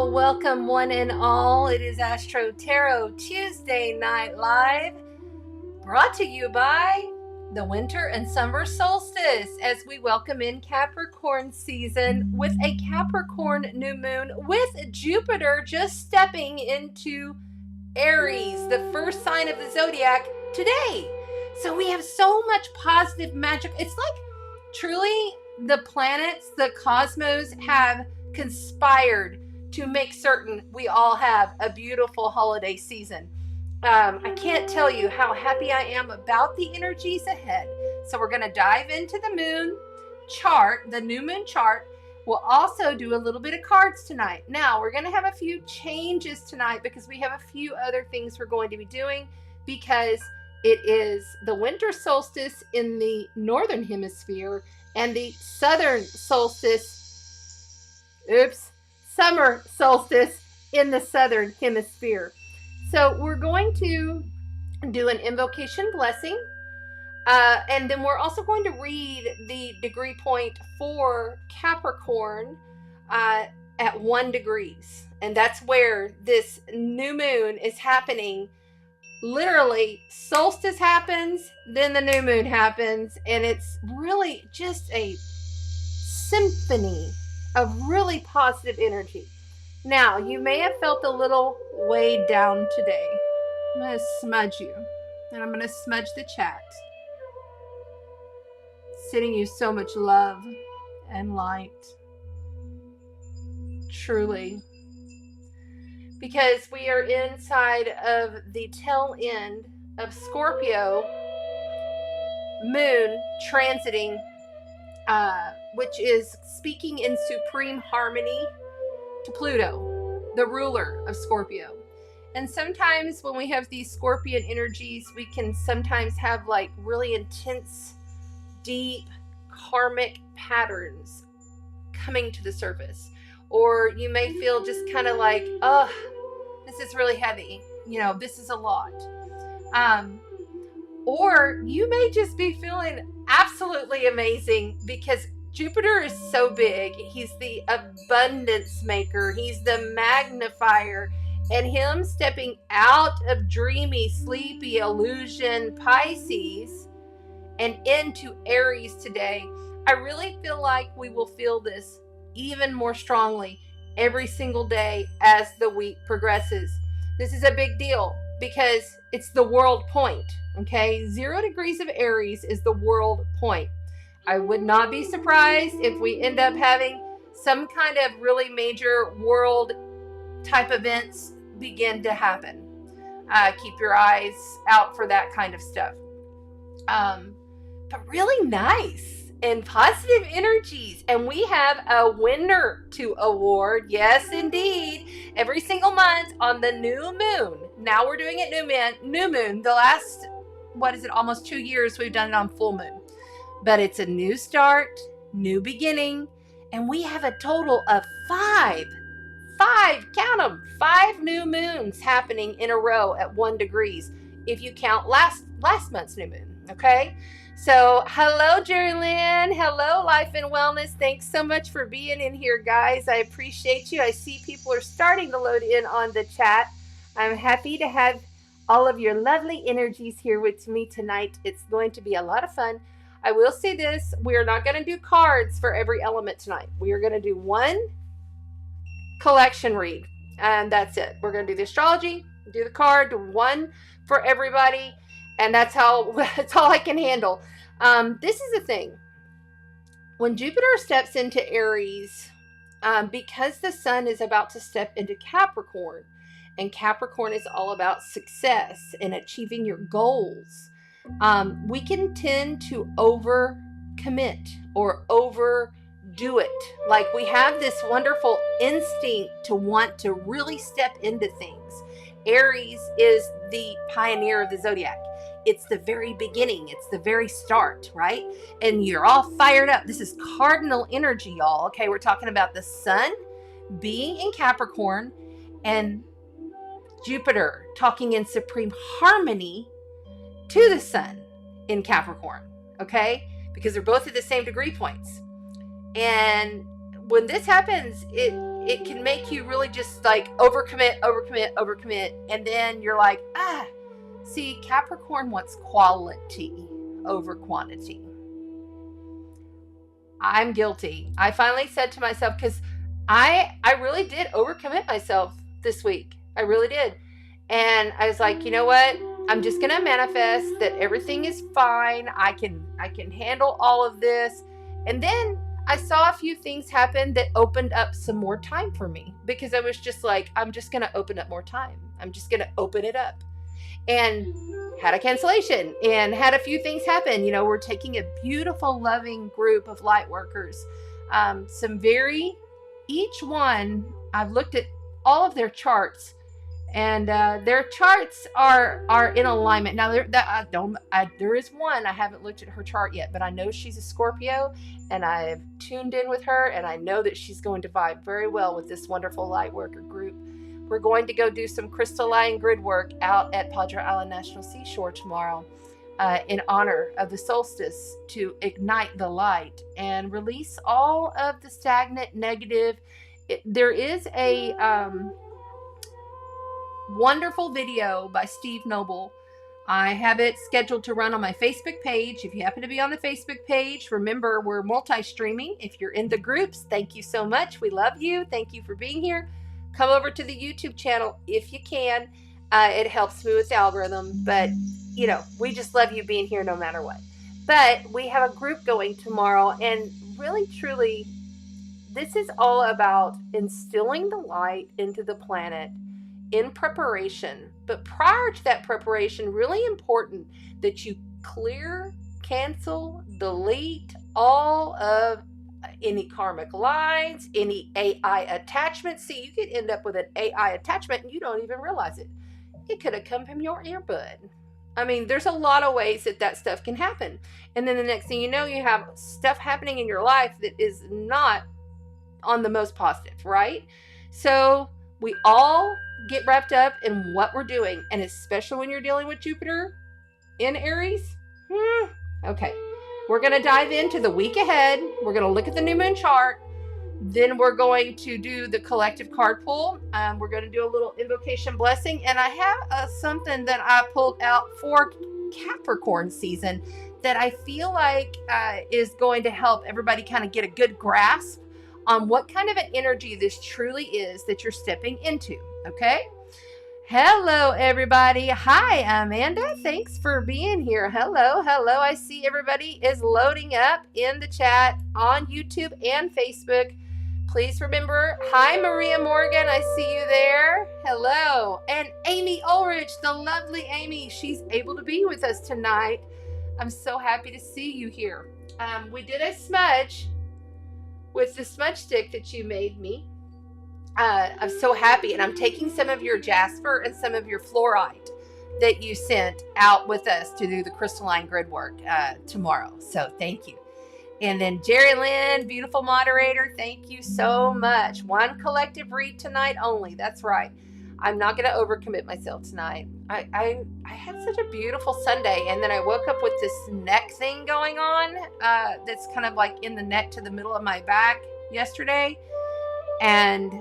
Well, welcome one and all. It is Astro Tarot Tuesday Night Live, brought to you by the Winter and Summer Solstice, as we welcome in Capricorn season with a Capricorn new moon, with Jupiter just stepping into Aries, the first sign of the zodiac, today. So we have so much positive magic. It's like truly the planets, the cosmos have conspired to make certain we all have a beautiful holiday season. I can't tell you how happy I am about the energies ahead. So we're going to dive into the moon chart, the new moon chart. We'll also do a little bit of cards tonight. Now, we're going to have a few changes tonight because we have a few other things we're going to be doing, because it is the winter solstice in the northern hemisphere and the southern solstice, summer solstice in the southern hemisphere. So we're going to do an invocation blessing, and then we're also going to read the degree point for Capricorn at 1 degrees. And that's where this new moon is happening. Literally, solstice happens, then the new moon happens, and it's really just a symphony of really positive energy. Now, you may have felt a little weighed down today. I'm going to smudge you, and I'm going to smudge the chat. Sending you so much love and light. Truly. Because we are inside of the tail end of Scorpio moon transiting, which is speaking in supreme harmony to Pluto, the ruler of Scorpio. And sometimes when we have these Scorpion energies, we can sometimes have like really intense, deep, karmic patterns coming to the surface. Or you may feel just kind of like, oh, this is really heavy. You know, this is a lot. Or you may just be feeling absolutely amazing because Jupiter is so big. He's the abundance maker. He's the magnifier. And him stepping out of dreamy, sleepy illusion Pisces and into Aries today, I really feel like we will feel this even more strongly every single day as the week progresses. This is a big deal because it's the world point, okay? 0 degrees of Aries is the world point. I would not be surprised if we end up having some kind of really major world type events begin to happen. Keep your eyes out for that kind of stuff. But really nice and positive energies. And we have a winner to award. Yes, indeed. Every single month on the new moon. Now we're doing it new moon. The last, almost 2 years we've done it on full moon. But it's a new start, new beginning. And we have a total of 5, count them, 5 new moons happening in a row at 1 degrees. If you count last month's new moon, okay? So, hello, Jerry Lynn. Hello, Life and Wellness. Thanks so much for being in here, guys. I appreciate you. I see people are starting to load in on the chat. I'm happy to have all of your lovely energies here with me tonight. It's going to be a lot of fun. I will say this. We are not going to do cards for every element tonight. We are going to do one collection read, and that's it. We're going to do the astrology, do the card, do one for everybody. And that's all I can handle. This is the thing. When Jupiter steps into Aries, because the sun is about to step into Capricorn, and Capricorn is all about success and achieving your goals, we can tend to overcommit or overdo it. Like we have this wonderful instinct to want to really step into things. Aries is the pioneer of the zodiac. It's the very beginning. It's the very start, right? And you're all fired up. This is cardinal energy, y'all. Okay, we're talking about the sun being in Capricorn and Jupiter talking in supreme harmony to the sun in Capricorn, okay? Because they're both at the same degree points. And when this happens, it can make you really just like overcommit, and then you're like, see, Capricorn wants quality over quantity. I'm guilty. I finally said to myself, because I really did overcommit myself this week. I really did. And I was like, you know what? I'm just going to manifest that everything is fine. I can handle all of this. And then I saw a few things happen that opened up some more time for me, because I was just like, I'm just going to open up more time. I'm just going to open it up. And had a cancellation and had a few things happen. You know, we're taking a beautiful, loving group of light workers. Each one, I've looked at all of their charts, and their charts are in alignment. Now, there is one, I haven't looked at her chart yet, but I know she's a Scorpio, and I've tuned in with her, and I know that she's going to vibe very well with this wonderful light worker group. We're going to go do some crystalline grid work out at Padre Island National Seashore tomorrow in honor of the solstice, to ignite the light and release all of the stagnant, negative. There is a wonderful video by Steve Noble. I have it scheduled to run on my Facebook page. If you happen to be on the Facebook page, remember, we're multi-streaming. If you're in the groups, thank you so much. We love you. Thank you for being here. Come over to the YouTube channel if you can. It helps me with the algorithm, but you know, we just love you being here no matter what. But we have a group going tomorrow, and really, truly, this is all about instilling the light into the planet in preparation. But prior to that preparation, really important that you clear, cancel, delete all of any karmic lines, any AI attachments. See, you could end up with an AI attachment and you don't even realize it. It could have come from your earbud. I mean, there's a lot of ways that stuff can happen. And then the next thing you know, you have stuff happening in your life that is not on the most positive, right? So we all get wrapped up in what we're doing, and especially when you're dealing with Jupiter in Aries. Okay. We're going to dive into the week ahead. We're going to look at the new moon chart. Then we're going to do the collective card pull. We're going to do a little invocation blessing. And I have something that I pulled out for Capricorn season that I feel like is going to help everybody kind of get a good grasp on what kind of an energy this truly is that you're stepping into. Okay? Hello, everybody. Hi, Amanda. Thanks for being here. Hello. I see everybody is loading up in the chat on YouTube and Facebook. Please remember, hi, Maria Morgan. I see you there. Hello. And Amy Ulrich, the lovely Amy. She's able to be with us tonight. I'm so happy to see you here. We did a smudge with the smudge stick that you made me. I'm so happy, and I'm taking some of your jasper and some of your fluorite that you sent out with us to do the crystalline grid work tomorrow. So thank you. And then Jerry Lynn, beautiful moderator, thank you so much. One collective read tonight only. That's right. I'm not going to overcommit myself tonight. I had such a beautiful Sunday, and then I woke up with this neck thing going on that's kind of like in the neck to the middle of my back yesterday. And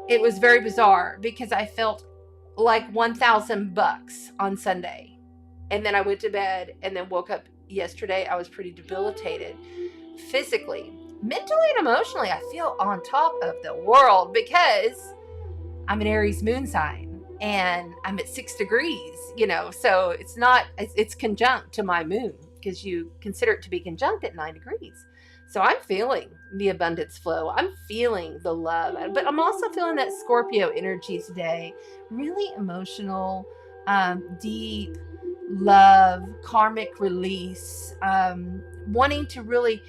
it was very bizarre because I felt like $1,000 on Sunday. And then I went to bed and then woke up yesterday. I was pretty debilitated physically, mentally, and emotionally. I feel on top of the world because I'm an Aries moon sign and I'm at 6 degrees, so it's conjunct to my moon because you consider it to be conjunct at 9 degrees. So I'm feeling the abundance flow. I'm feeling the love, but I'm also feeling that Scorpio energy today. Really emotional, deep love, karmic release, wanting to really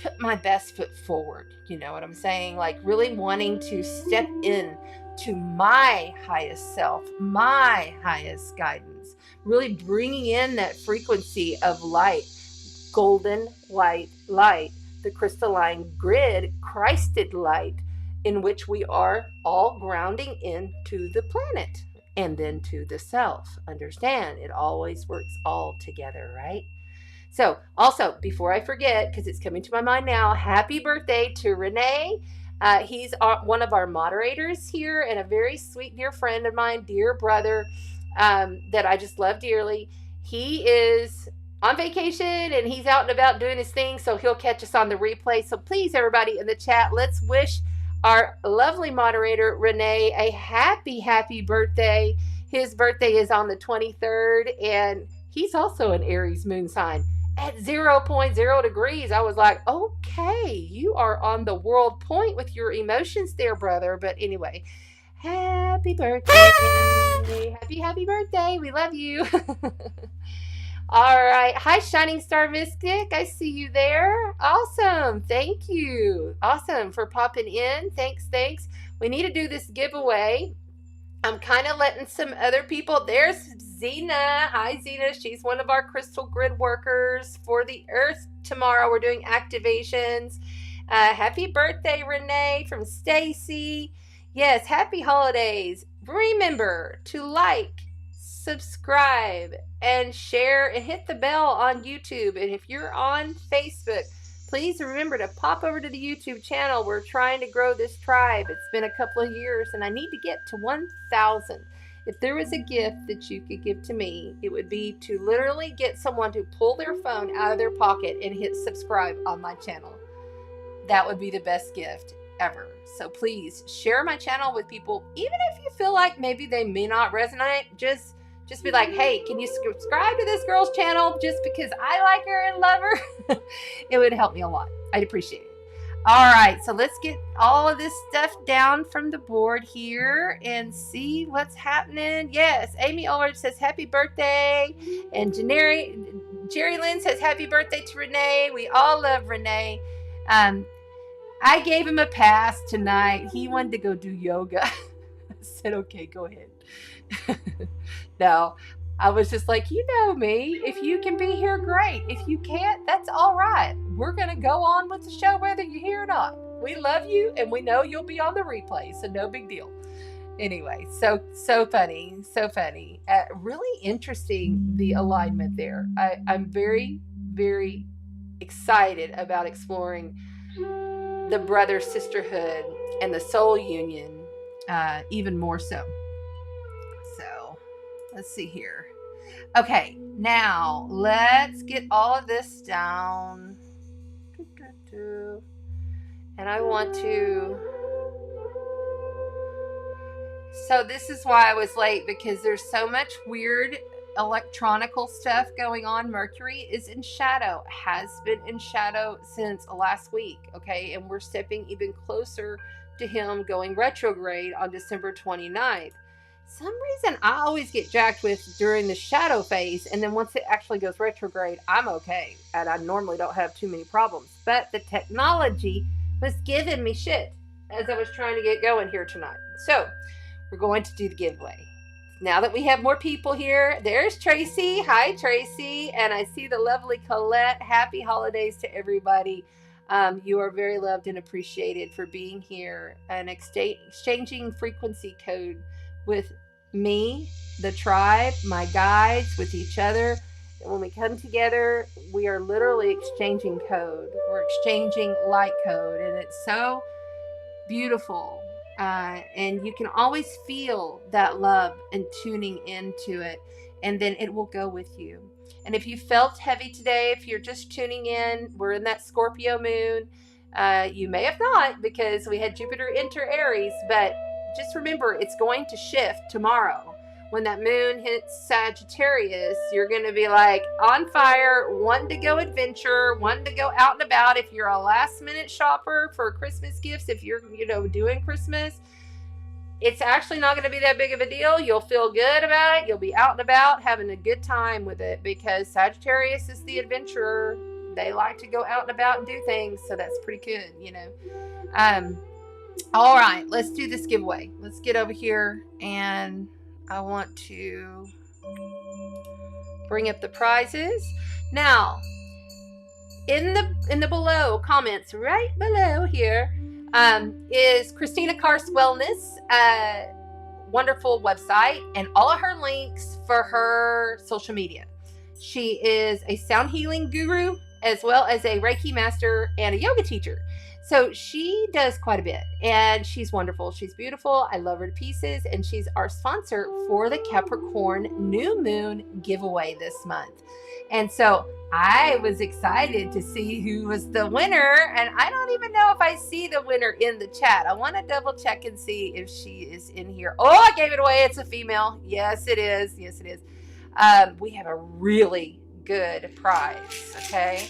put my best foot forward. You know what I'm saying? Like really wanting to step in to my highest self, my highest guidance, really bringing in that frequency of light, golden white light, the crystalline grid, Christed light, in which we are all grounding into the planet and then to the self. Understand, it always works all together, right? So also, before I forget, because it's coming to my mind now, happy birthday to Renee. He's one of our moderators here and a very sweet, dear friend of mine, dear brother, that I just love dearly. He is on vacation and he's out and about doing his thing, so he'll catch us on the replay. So please, everybody in the chat, let's wish our lovely moderator, Renee, a happy birthday. His birthday is on the 23rd, and he's also an Aries moon sign at 0.0 degrees. I was like, okay, you are on the world point with your emotions there, brother. But anyway, happy birthday. Happy birthday. We love you. All right. Hi, Shining Star Mystic. I see you there. Awesome. Thank you. Awesome for popping in. Thanks. We need to do this giveaway. I'm kind of letting some other people. There's Zena. Hi, Zena. She's one of our crystal grid workers for the Earth tomorrow. We're doing activations. Happy birthday, Renee, from Stacy. Yes, happy holidays. Remember to like, subscribe, and share, and hit the bell on YouTube. And if you're on Facebook, please remember to pop over to the YouTube channel. We're trying to grow this tribe. It's been a couple of years, and I need to get to 1,000. If there was a gift that you could give to me, it would be to literally get someone to pull their phone out of their pocket and hit subscribe on my channel. That would be the best gift ever. So please share my channel with people, even if you feel like maybe they may not resonate. Just be like, hey, can you subscribe to this girl's channel just because I like her and love her? It would help me a lot. I'd appreciate it. All right, so let's get all of this stuff down from the board here and see what's happening. Yes, Amy Ulrich says happy birthday. And Jerry Lynn says happy birthday to Renee. We all love Renee. I gave him a pass tonight. He wanted to go do yoga. I said, okay, go ahead. No, I was just like, you know me. If you can be here, great. If you can't, that's all right. We're going to go on with the show whether you're here or not. We love you, and we know you'll be on the replay, so no big deal. Anyway, so funny. Really interesting, the alignment there. I'm very, very excited about exploring the brother sisterhood and the soul union even more so. So let's see here. Okay, now let's get all of this down. And I want to... So this is why I was late, because there's so much weird electronical stuff going on. Mercury is in shadow, has been in shadow since last week, okay? And we're stepping even closer to him going retrograde on December 29th. Some reason I always get jacked with during the shadow phase, and then once it actually goes retrograde, I'm okay, and I normally don't have too many problems. But the technology was giving me shit as I was trying to get going here tonight. So we're going to do the giveaway. Now that we have more people here, there's Tracy. Hi, Tracy. And I see the lovely Colette. Happy holidays to everybody. You are very loved and appreciated for being here and exchanging frequency code with me, the tribe, my guides, with each other. And when we come together, we are literally exchanging code. We're exchanging light code. And it's so beautiful. And you can always feel that love and tuning into it, and then it will go with you. And if you felt heavy today, if you're just tuning in, we're in that Scorpio moon. You may have not, because we had Jupiter enter Aries, but just remember, it's going to shift tomorrow. When that moon hits Sagittarius, you're going to be like on fire, one to go adventure, one to go out and about. If you're a last minute shopper for Christmas gifts, if you're, doing Christmas, it's actually not going to be that big of a deal. You'll feel good about it. You'll be out and about having a good time with it, because Sagittarius is the adventurer. They like to go out and about and do things. So that's pretty good, All right, let's do this giveaway. Let's get over here, and I want to bring up the prizes. Now, in the below comments, right below here, is Christina Karst Wellness, wonderful website, and all of her links for her social media. She is a sound healing guru as well as a Reiki master and a yoga teacher. So she does quite a bit, and she's wonderful. She's beautiful. I love her to pieces, and she's our sponsor for the Capricorn New Moon giveaway this month. And so I was excited to see who was the winner, and I don't even know if I see the winner in the chat. I want to double check and see if she is in here. Oh, I gave it away. It's a female. Yes, it is. Yes, it is. We have a really good prize, okay?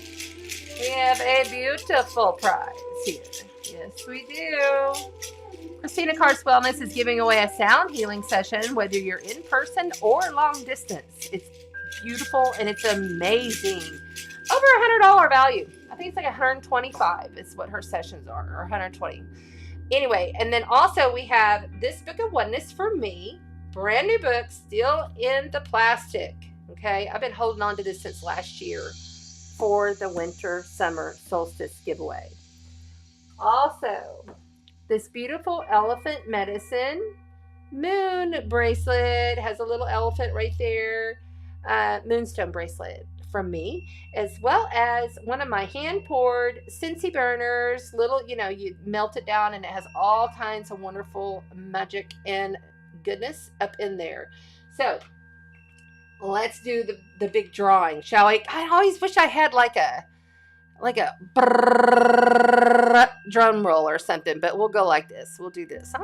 We have a beautiful prize here. Yes, we do. Christina Karst Wellness is giving away a sound healing session, whether you're in person or long distance. It's beautiful and it's amazing. Over $100 value. I think it's like $125 is what her sessions are, or $120. Anyway, and then also we have this book of Oneness for me. Brand new book, still in the plastic. Okay, I've been holding on to this since last year for the winter summer solstice giveaway. Also, this beautiful elephant medicine moon bracelet has a little elephant right there. Moonstone bracelet from me, as well as one of my hand poured Scentsy burners, little, you melt it down and it has all kinds of wonderful magic and goodness up in there. So let's do the big drawing, shall we? I always wish I had like a drum roll or something, but we'll go like this. We'll do this. The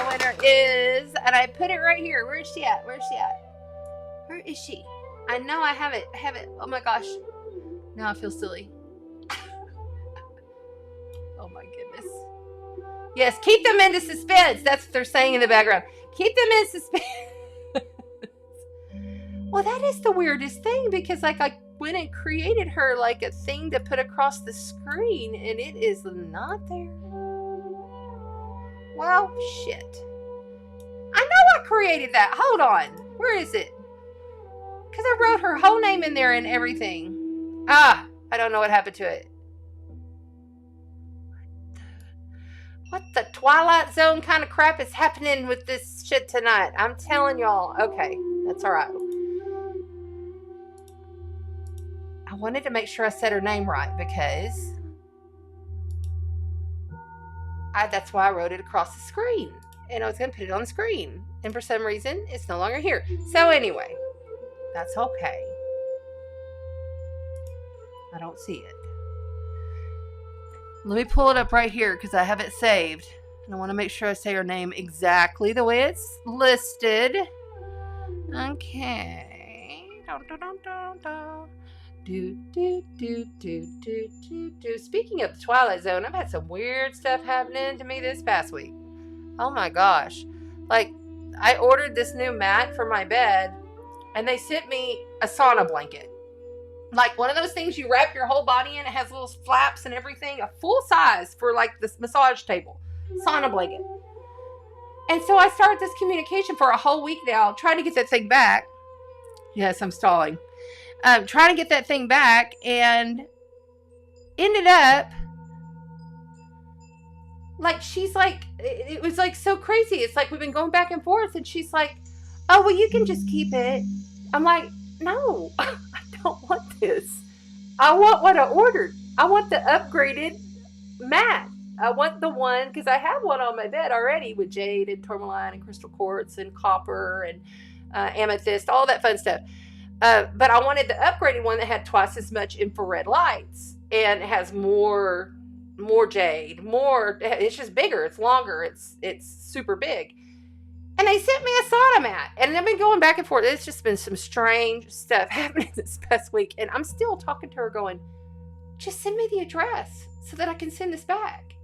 winner is, and I put it right here. Where is she at? Where is she? I know I have it. Oh my gosh. Now I feel silly. Oh my goodness. Yes, keep them into suspense. That's what they're saying in the background. Keep them in suspense. Well, that is the weirdest thing, because I went and created her like a thing to put across the screen, and it is not there. Well, shit. I know I created that. Hold on. Where is it? Because I wrote her whole name in there and everything. I don't know what happened to it. What the Twilight Zone kind of crap is happening with this shit tonight? I'm telling y'all. Okay, that's all right. I wanted to make sure I said her name right, because that's why I wrote it across the screen. And I was going to put it on the screen. And for some reason, it's no longer here. So anyway, that's okay. I don't see it. Let me pull it up right here because I have it saved. And I want to make sure I say her name exactly the way it's listed. Okay. Speaking of the Twilight Zone, I've had some weird stuff happening to me this past week. Oh my gosh. I ordered this new mat for my bed, and they sent me a sauna blanket. Like one of those things you wrap your whole body in. It has little flaps and everything. A full size for this massage table. Sauna blanket. And so I started this communication for a whole week now, trying to get that thing back. Yes, I'm stalling. Trying to get that thing back, and ended up she's it was so crazy. It's we've been going back and forth, and she's like, oh, well, you can just keep it. I'm like, no, I don't want this. I want what I ordered. I want the upgraded mat. I want the one, because I have one on my bed already with jade and tourmaline and crystal quartz and copper and amethyst, all that fun stuff. But I wanted the upgraded one that had twice as much infrared lights and has more jade, it's just bigger, it's longer, it's super big. And they sent me a sauna mat, and I've been going back and forth. It's just been some strange stuff happening this past week, and I'm still talking to her going, just send me the address so that I can send this back.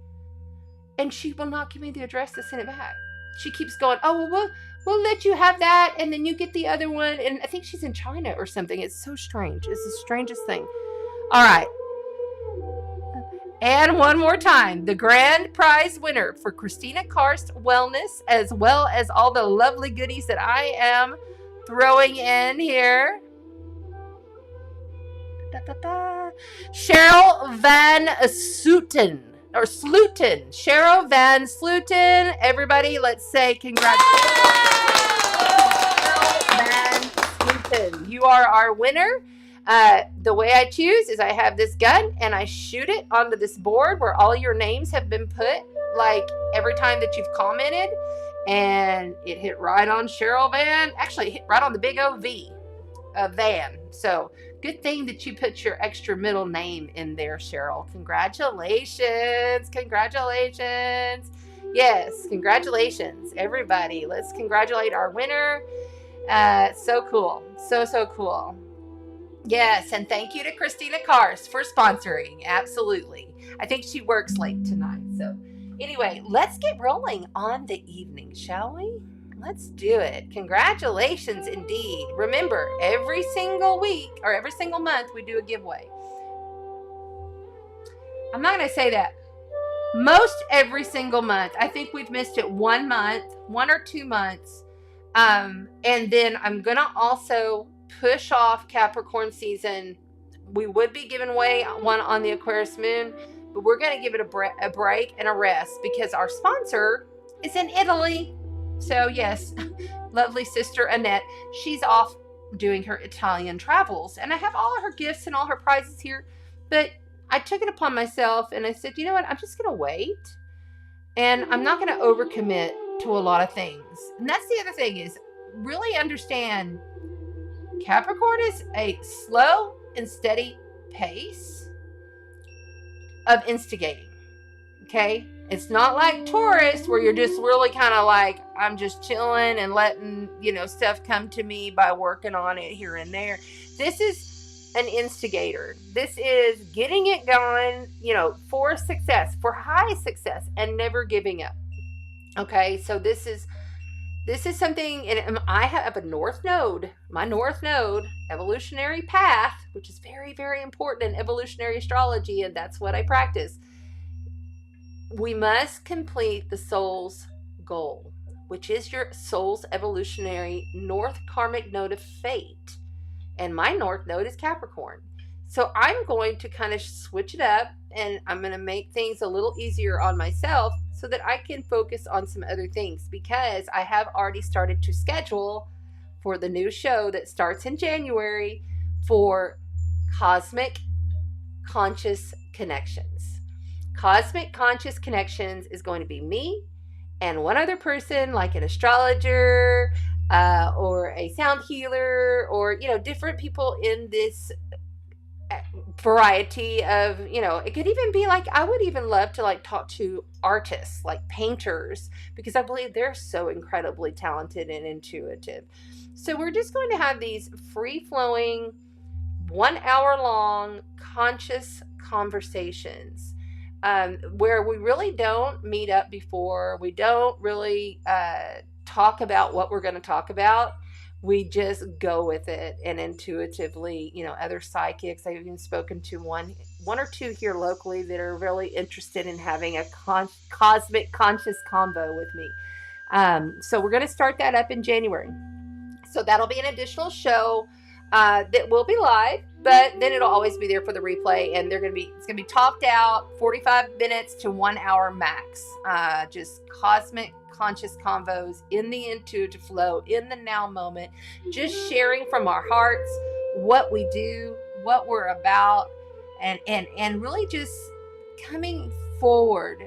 And she will not give me the address to send it back. She keeps going, oh, well, we'll let you have that, and then you get the other one. And I think she's in China or something. It's so strange. It's the strangest thing. All right. And one more time, the grand prize winner for Christina Karst Wellness, as well as all the lovely goodies that I am throwing in here. Cheryl Van Souten. or Sluten. Cheryl Van Sluten. Everybody, let's say congratulations. Van Sluten. You are our winner. The way I choose is I have this gun and I shoot it onto this board where all your names have been put, like every time that you've commented, and it hit right on Cheryl Van. Actually, it hit right on the big O V, Van. So good thing that you put your extra middle name in there, Cheryl. Congratulations. Congratulations. Yes, congratulations, everybody. Let's congratulate our winner. So cool. So cool. Yes, and thank you to Christina Kars for sponsoring. Absolutely. I think she works late tonight. So anyway, let's get rolling on the evening, shall we? Let's do it. Congratulations indeed. Remember, every single week or every single month we do a giveaway. I'm not going to say that. Most every single month. I think we've missed it 1 month, 1 or 2 months. And then I'm going to also push off Capricorn season. We would be giving away one on the Aquarius moon, but we're going to give it a break and a rest because our sponsor is in Italy. So yes, lovely sister Annette, she's off doing her Italian travels, and I have all of her gifts and all her prizes here, but I took it upon myself and I said, you know what, I'm just going to wait, and I'm not going to overcommit to a lot of things. And that's the other thing, is really understand Capricorn is a slow and steady pace of instigating. Okay? It's not like Taurus where you're just really kind of like, I'm just chilling and letting, stuff come to me by working on it here and there. This is an instigator. This is getting it going, for success, for high success, and never giving up. Okay? So this is something, and I have a North Node, my North Node, evolutionary path, which is very, very important in evolutionary astrology, and that's what I practice. We must complete the soul's goal, which is your soul's evolutionary North Karmic Node of fate. And my North Node is Capricorn. So I'm going to kind of switch it up, and I'm going to make things a little easier on myself so that I can focus on some other things, because I have already started to schedule for the new show that starts in January for Cosmic Conscious Connections. Cosmic Conscious Connections is going to be me and one other person, like an astrologer or a sound healer, or different people in this variety of, it could even be like, I would even love to talk to artists, like painters, because I believe they're so incredibly talented and intuitive. So we're just going to have these free-flowing, 1 hour long conscious conversations where we really don't meet up before. We don't really talk about what we're going to talk about. We just go with it, and intuitively, other psychics. I've even spoken to one or two here locally that are really interested in having a cosmic conscious combo with me. So we're going to start that up in January. So that'll be an additional show that will be live, but then it'll always be there for the replay, and it's going to be talked out 45 minutes to 1 hour max. Just cosmic conscious convos in the intuitive flow, in the now moment, just sharing from our hearts what we do, what we're about, and really just coming forward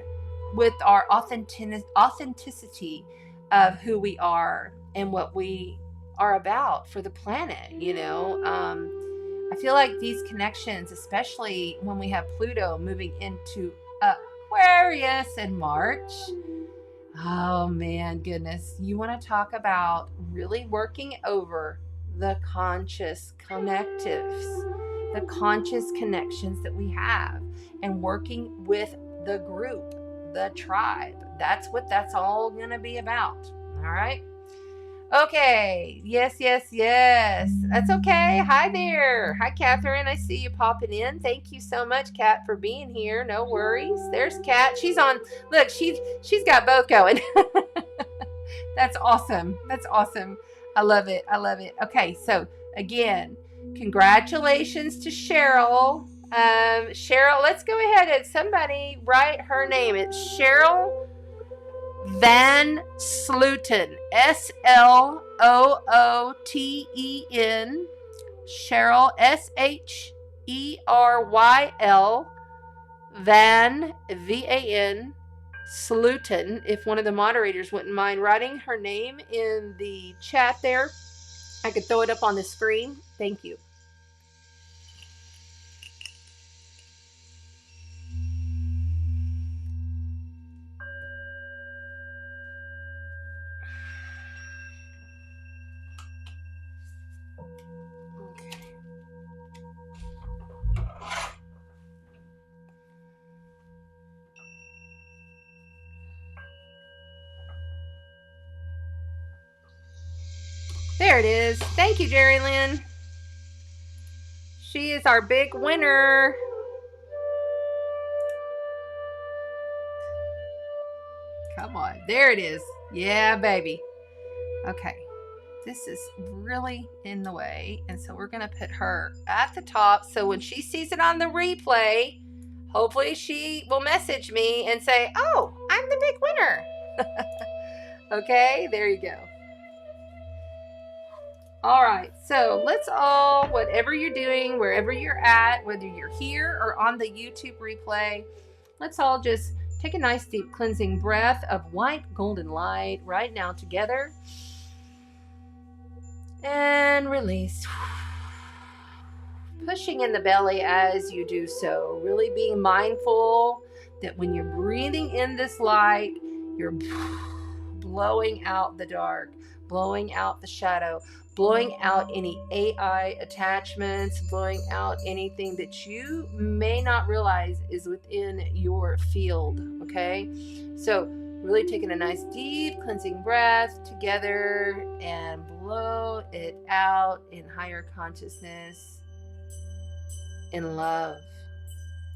with our authenticity of who we are and what we are about for the planet. I feel like these connections, especially when we have Pluto moving into Aquarius in March, oh man, goodness, you want to talk about really working over the conscious connectives, the conscious connections that we have, and working with the group, the tribe. That's what that's all going to be about. All right. Okay. Yes. That's okay. Hi there. Hi, Catherine. I see you popping in. Thank you so much, Kat, for being here. No worries. There's Kat. She's on. Look, she's got both going. That's awesome. I love it. Okay. So again, congratulations to Cheryl. Cheryl, let's go ahead and somebody write her name. It's Cheryl Van Slooten. Slooten. Cheryl, Sheryl, Van, VAN, Slooten. If one of the moderators wouldn't mind writing her name in the chat there, I could throw it up on the screen. Thank you. There it is. Thank you, Jerry Lynn. She is our big winner. Come on. There it is. Yeah, baby. Okay. This is really in the way. And so we're going to put her at the top. So when she sees it on the replay, hopefully she will message me and say, oh, I'm the big winner. Okay, there you go. All right, so let's all, whatever you're doing, wherever you're at, whether you're here or on the YouTube replay, let's all just take a nice deep cleansing breath of white golden light right now together. And release. Pushing in the belly as you do so, really being mindful that when you're breathing in this light, you're blowing out the dark, blowing out the shadow, blowing out any AI attachments, blowing out anything that you may not realize is within your field, okay? So really taking a nice deep cleansing breath together and blow it out in higher consciousness, in love,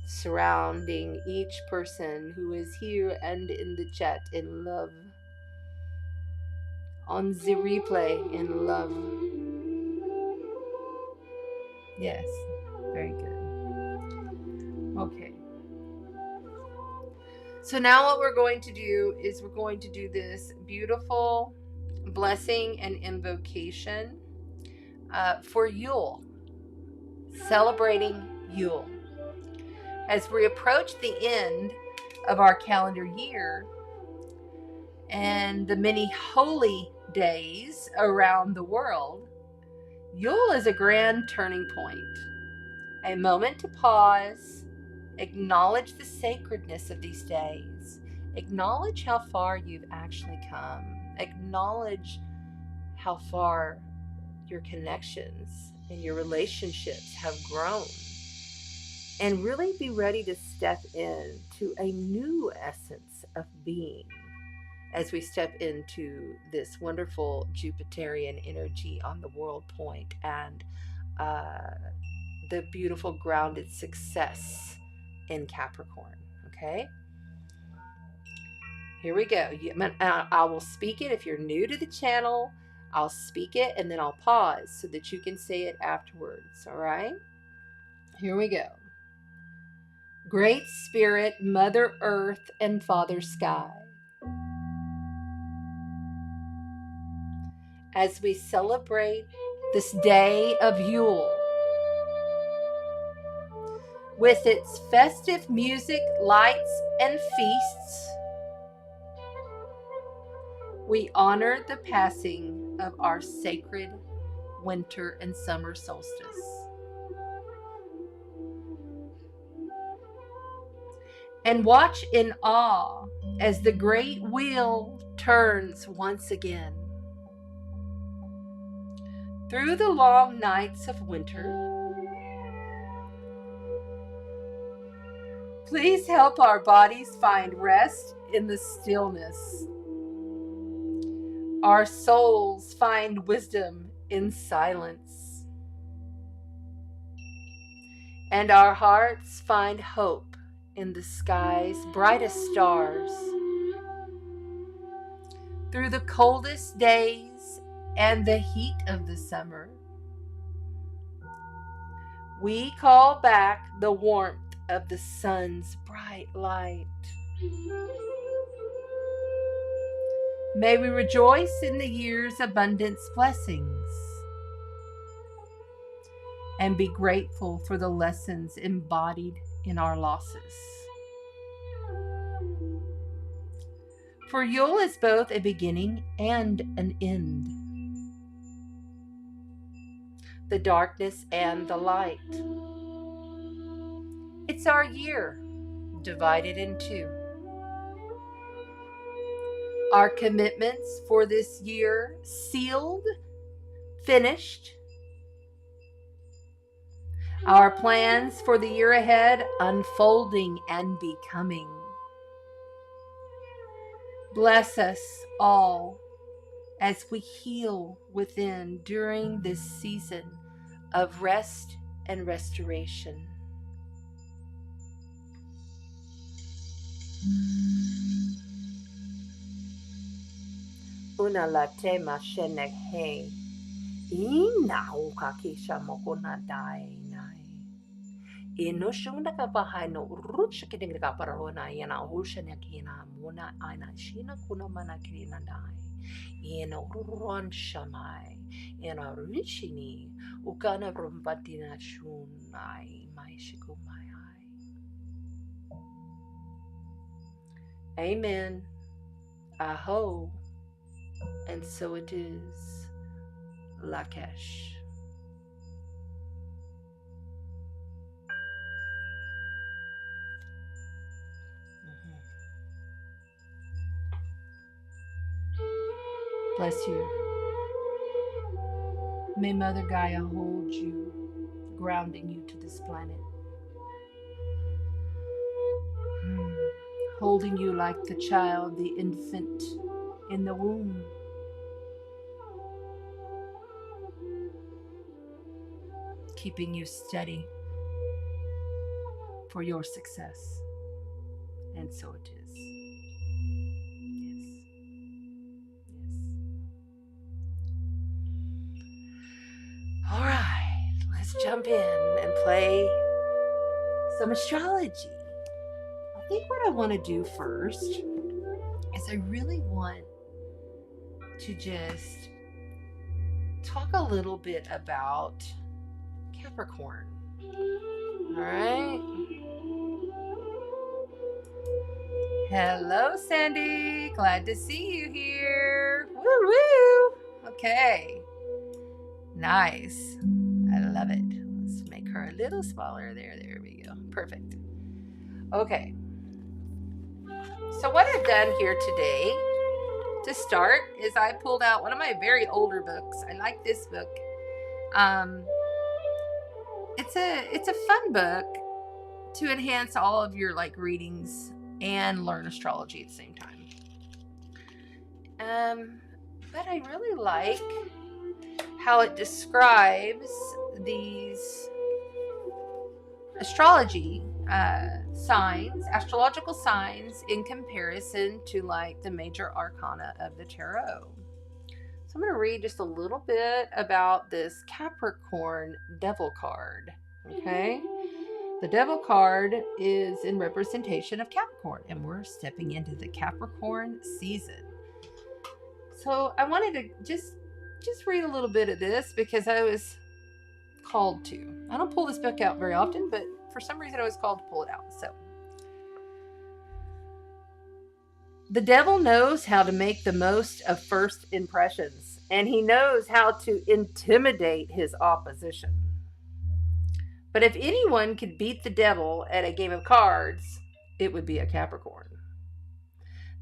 surrounding each person who is here and in the chat in love. On the replay in love. Yes, very good. Okay. So now what we're going to do is we're going to do this beautiful blessing and invocation for Yule, celebrating Yule. As we approach the end of our calendar year and the many holy days around the world, Yule is a grand turning point, a moment to pause, acknowledge the sacredness of these days, acknowledge how far you've actually come, acknowledge how far your connections and your relationships have grown, and really be ready to step into a new essence of being as we step into this wonderful Jupiterian energy on the world point and the beautiful grounded success in Capricorn. Okay, here we go. I will speak it. If you're new to the channel, I'll speak it and then I'll pause so that you can say it afterwards. All right, here we go. Great Spirit, Mother Earth and Father Sky, as we celebrate this day of Yule with its festive music, lights, and feasts, we honor the passing of our sacred winter and summer solstice. And watch in awe as the great wheel turns once again. Through the long nights of winter, please help our bodies find rest in the stillness. Our souls find wisdom in silence. And our hearts find hope in the sky's brightest stars. Through the coldest days and the heat of the summer, We call back the warmth of the sun's bright light. May we rejoice in the year's abundance blessings and be grateful for the lessons embodied in our losses. For Yule is both a beginning and an end, the darkness and the light. It's our year divided in two. Our commitments for this year sealed, finished. Our plans for the year ahead unfolding and becoming. Bless us all as we heal within during this season of rest and restoration. Una latte mashenek he. Ina ukakisha mokona dai nai. Ino shunda kapahai no ruch kidding the caparona yana ocean yakina muna aina shina kuna mana kirina dai. Ino ron shamai. Ina richini ukana rumbatina shunai mai shikumai. Amen. Aho. And so it is. Lakesh. Bless you. May Mother Gaia hold you, grounding you to this planet. Holding you like the child, the infant in the womb. Keeping you steady for your success. And so it is. Yes. Yes. All right, let's jump in and play some astrology. I think what I want to do first is I really want to just talk a little bit about Capricorn. All right. Hello, Sandy. Glad to see you here. Woo woo. Okay. Nice. I love it. Let's make her a little smaller. There we go. Perfect. Okay. So what I've done here today to start is I pulled out one of my very older books. I like this book. It's a fun book to enhance all of your readings and learn astrology at the same time. But I really like how it describes these astrology signs, astrological signs in comparison to the major arcana of the tarot. So I'm going to read just a little bit about this Capricorn Devil card. Okay? The Devil card is in representation of Capricorn, and we're stepping into the Capricorn season. So I wanted to just read a little bit of this because I was called to. I don't pull this book out very often, but for some reason I was called to pull it out. So the devil knows how to make the most of first impressions, and he knows how to intimidate his opposition. But if anyone could beat the devil at a game of cards, it would be a Capricorn.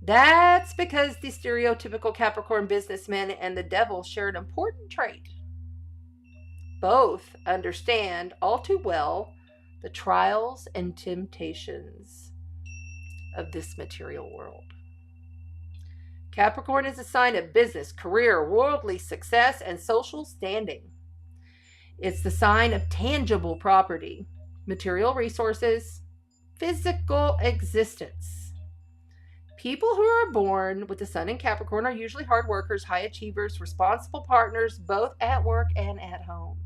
That's because the stereotypical Capricorn businessman and the devil share an important trait. Both understand all too well the trials and temptations of this material world. Capricorn is a sign of business, career, worldly success, and social standing. It's the sign of tangible property, material resources, physical existence. People who are born with the sun in Capricorn are usually hard workers, high achievers, responsible partners, both at work and at home.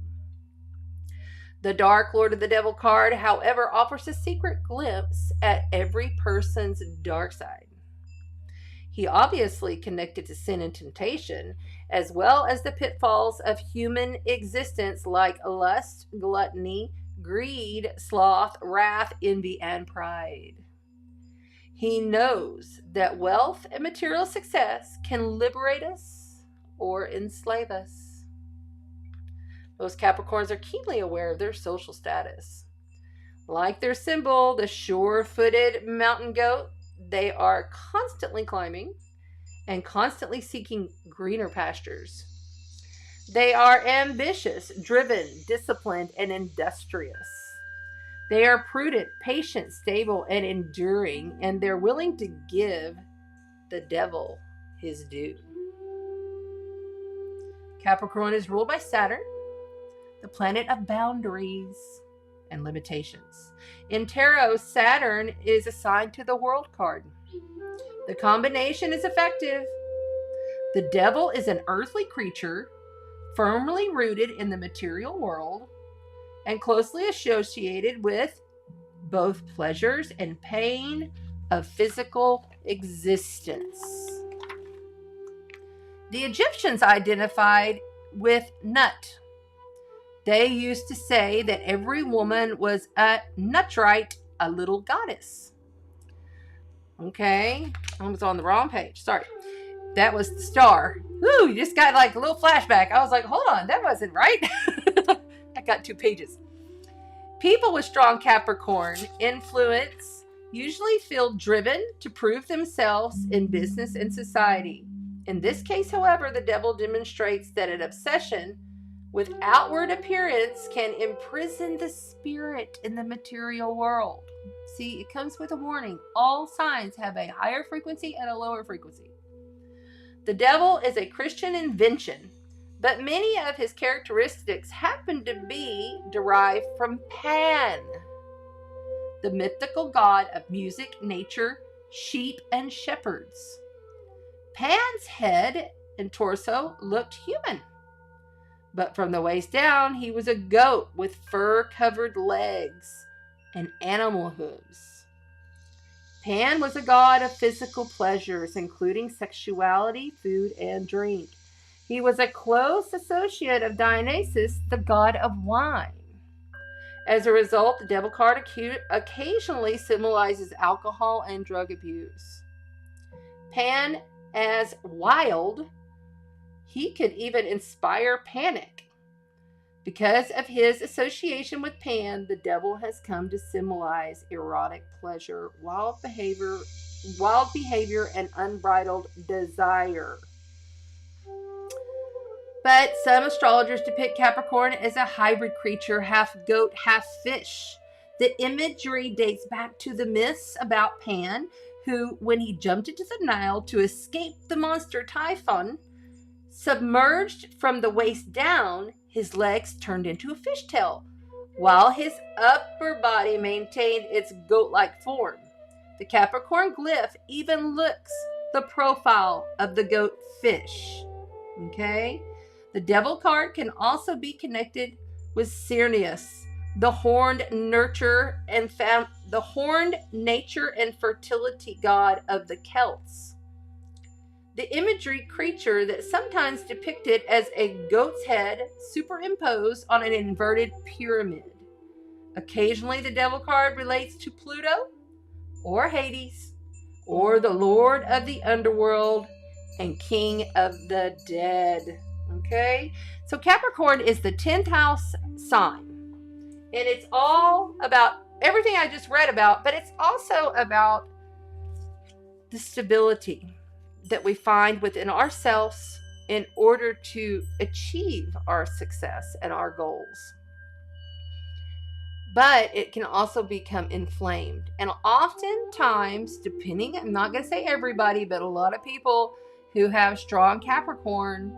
The Dark Lord of the Devil card, however, offers a secret glimpse at every person's dark side. He obviously connected to sin and temptation, as well as the pitfalls of human existence like lust, gluttony, greed, sloth, wrath, envy, and pride. He knows that wealth and material success can liberate us or enslave us. Most Capricorns are keenly aware of their social status. Like their symbol, the sure-footed mountain goat, they are constantly climbing and constantly seeking greener pastures. They are ambitious, driven, disciplined, and industrious. They are prudent, patient, stable, and enduring, and they're willing to give the devil his due. Capricorn is ruled by Saturn, the planet of boundaries and limitations. In tarot, Saturn is assigned to the World card. The combination is effective. The devil is an earthly creature firmly rooted in the material world and closely associated with both pleasures and pain of physical existence. The Egyptians identified with Nut. They used to say that every woman was a Nutrite, a little goddess. Okay, I was on the wrong page. Sorry. That was the star. Ooh, you just got like a little flashback. I was like, hold on, that wasn't right. I got 2 pages. People with strong Capricorn influence usually feel driven to prove themselves in business and society. In this case, however, the devil demonstrates that an obsession with outward appearance can imprison the spirit in the material world. See, it comes with a warning. All signs have a higher frequency and a lower frequency. The devil is a Christian invention, but many of his characteristics happen to be derived from Pan, the mythical god of music, nature, sheep, and shepherds. Pan's head and torso looked human, but from the waist down, he was a goat with fur-covered legs and animal hooves. Pan was a god of physical pleasures, including sexuality, food, and drink. He was a close associate of Dionysus, the god of wine. As a result, the devil card occasionally symbolizes alcohol and drug abuse. Pan, as wild, he could even inspire panic. Because of his association with Pan, the devil has come to symbolize erotic pleasure, wild behavior, and unbridled desire. But some astrologers depict Capricorn as a hybrid creature, half goat, half fish. The imagery dates back to the myths about Pan, who, when he jumped into the Nile to escape the monster Typhon, submerged from the waist down, his legs turned into a fishtail, while his upper body maintained its goat-like form. The Capricorn glyph even looks the profile of the goat fish. Okay? The devil card can also be connected with Cyrneus, the horned nature and fertility god of the Celts. The imagery creature that's sometimes depicted as a goat's head superimposed on an inverted pyramid. Occasionally, the devil card relates to Pluto or Hades or the Lord of the Underworld and King of the Dead. Okay? So Capricorn is the 10th house sign. And it's all about everything I just read about, but it's also about the stability that we find within ourselves in order to achieve our success and our goals. But it can also become inflamed. And oftentimes, depending, I'm not going to say everybody, but a lot of people who have strong Capricorn,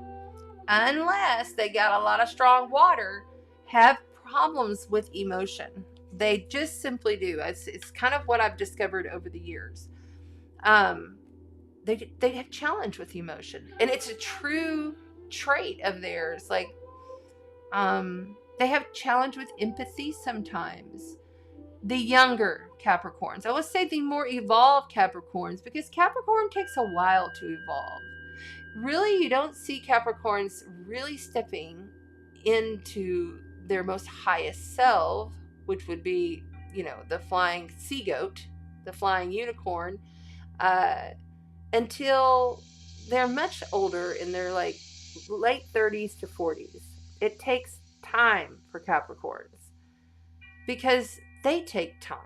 unless they got a lot of strong water, have problems with emotion. They just simply do. It's kind of what I've discovered over the years. They have challenge with emotion, and it's a true trait of theirs. Like, They have challenge with empathy sometimes. The younger Capricorns, I will say the more evolved Capricorns, because Capricorn takes a while to evolve. Really, you don't see Capricorns really stepping into their most highest self, which would be, the flying sea goat, the flying unicorn, until they're much older, in their like late 30s to 40s. It takes time for Capricorns because they take time,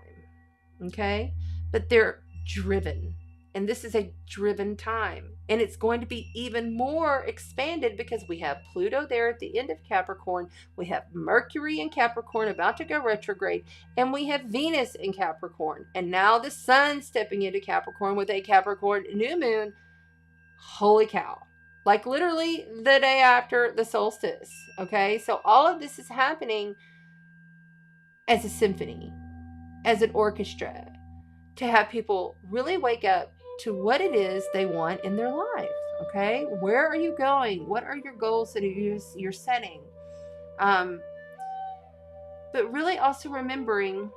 okay? But they're driven. And this is a driven time. And it's going to be even more expanded because we have Pluto there at the end of Capricorn. We have Mercury in Capricorn about to go retrograde. And we have Venus in Capricorn. And now the sun stepping into Capricorn with a Capricorn new moon. Holy cow. Like literally the day after the solstice. Okay? So all of this is happening as a symphony, as an orchestra, to have people really wake up to what it is they want in their life. Okay, where are you going? What are your goals that you're setting? But really also remembering,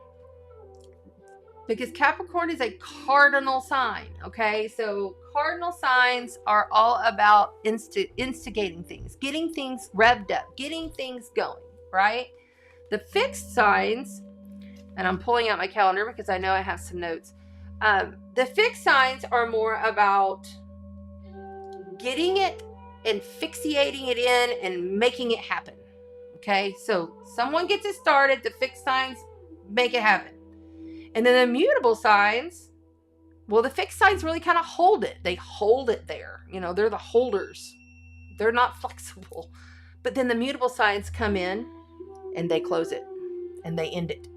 because Capricorn is a cardinal sign. Okay, so cardinal signs are all about instigating things, getting things revved up, getting things going, right? The fixed signs, and I'm pulling out my calendar because I know I have some notes. The fixed signs are more about getting it and fixating it in and making it happen. Okay, so someone gets it started, the fixed signs make it happen. And then the mutable signs, well, the fixed signs really kind of hold it. They hold it there. They're the holders. They're not flexible. But then the mutable signs come in and they close it and they end it.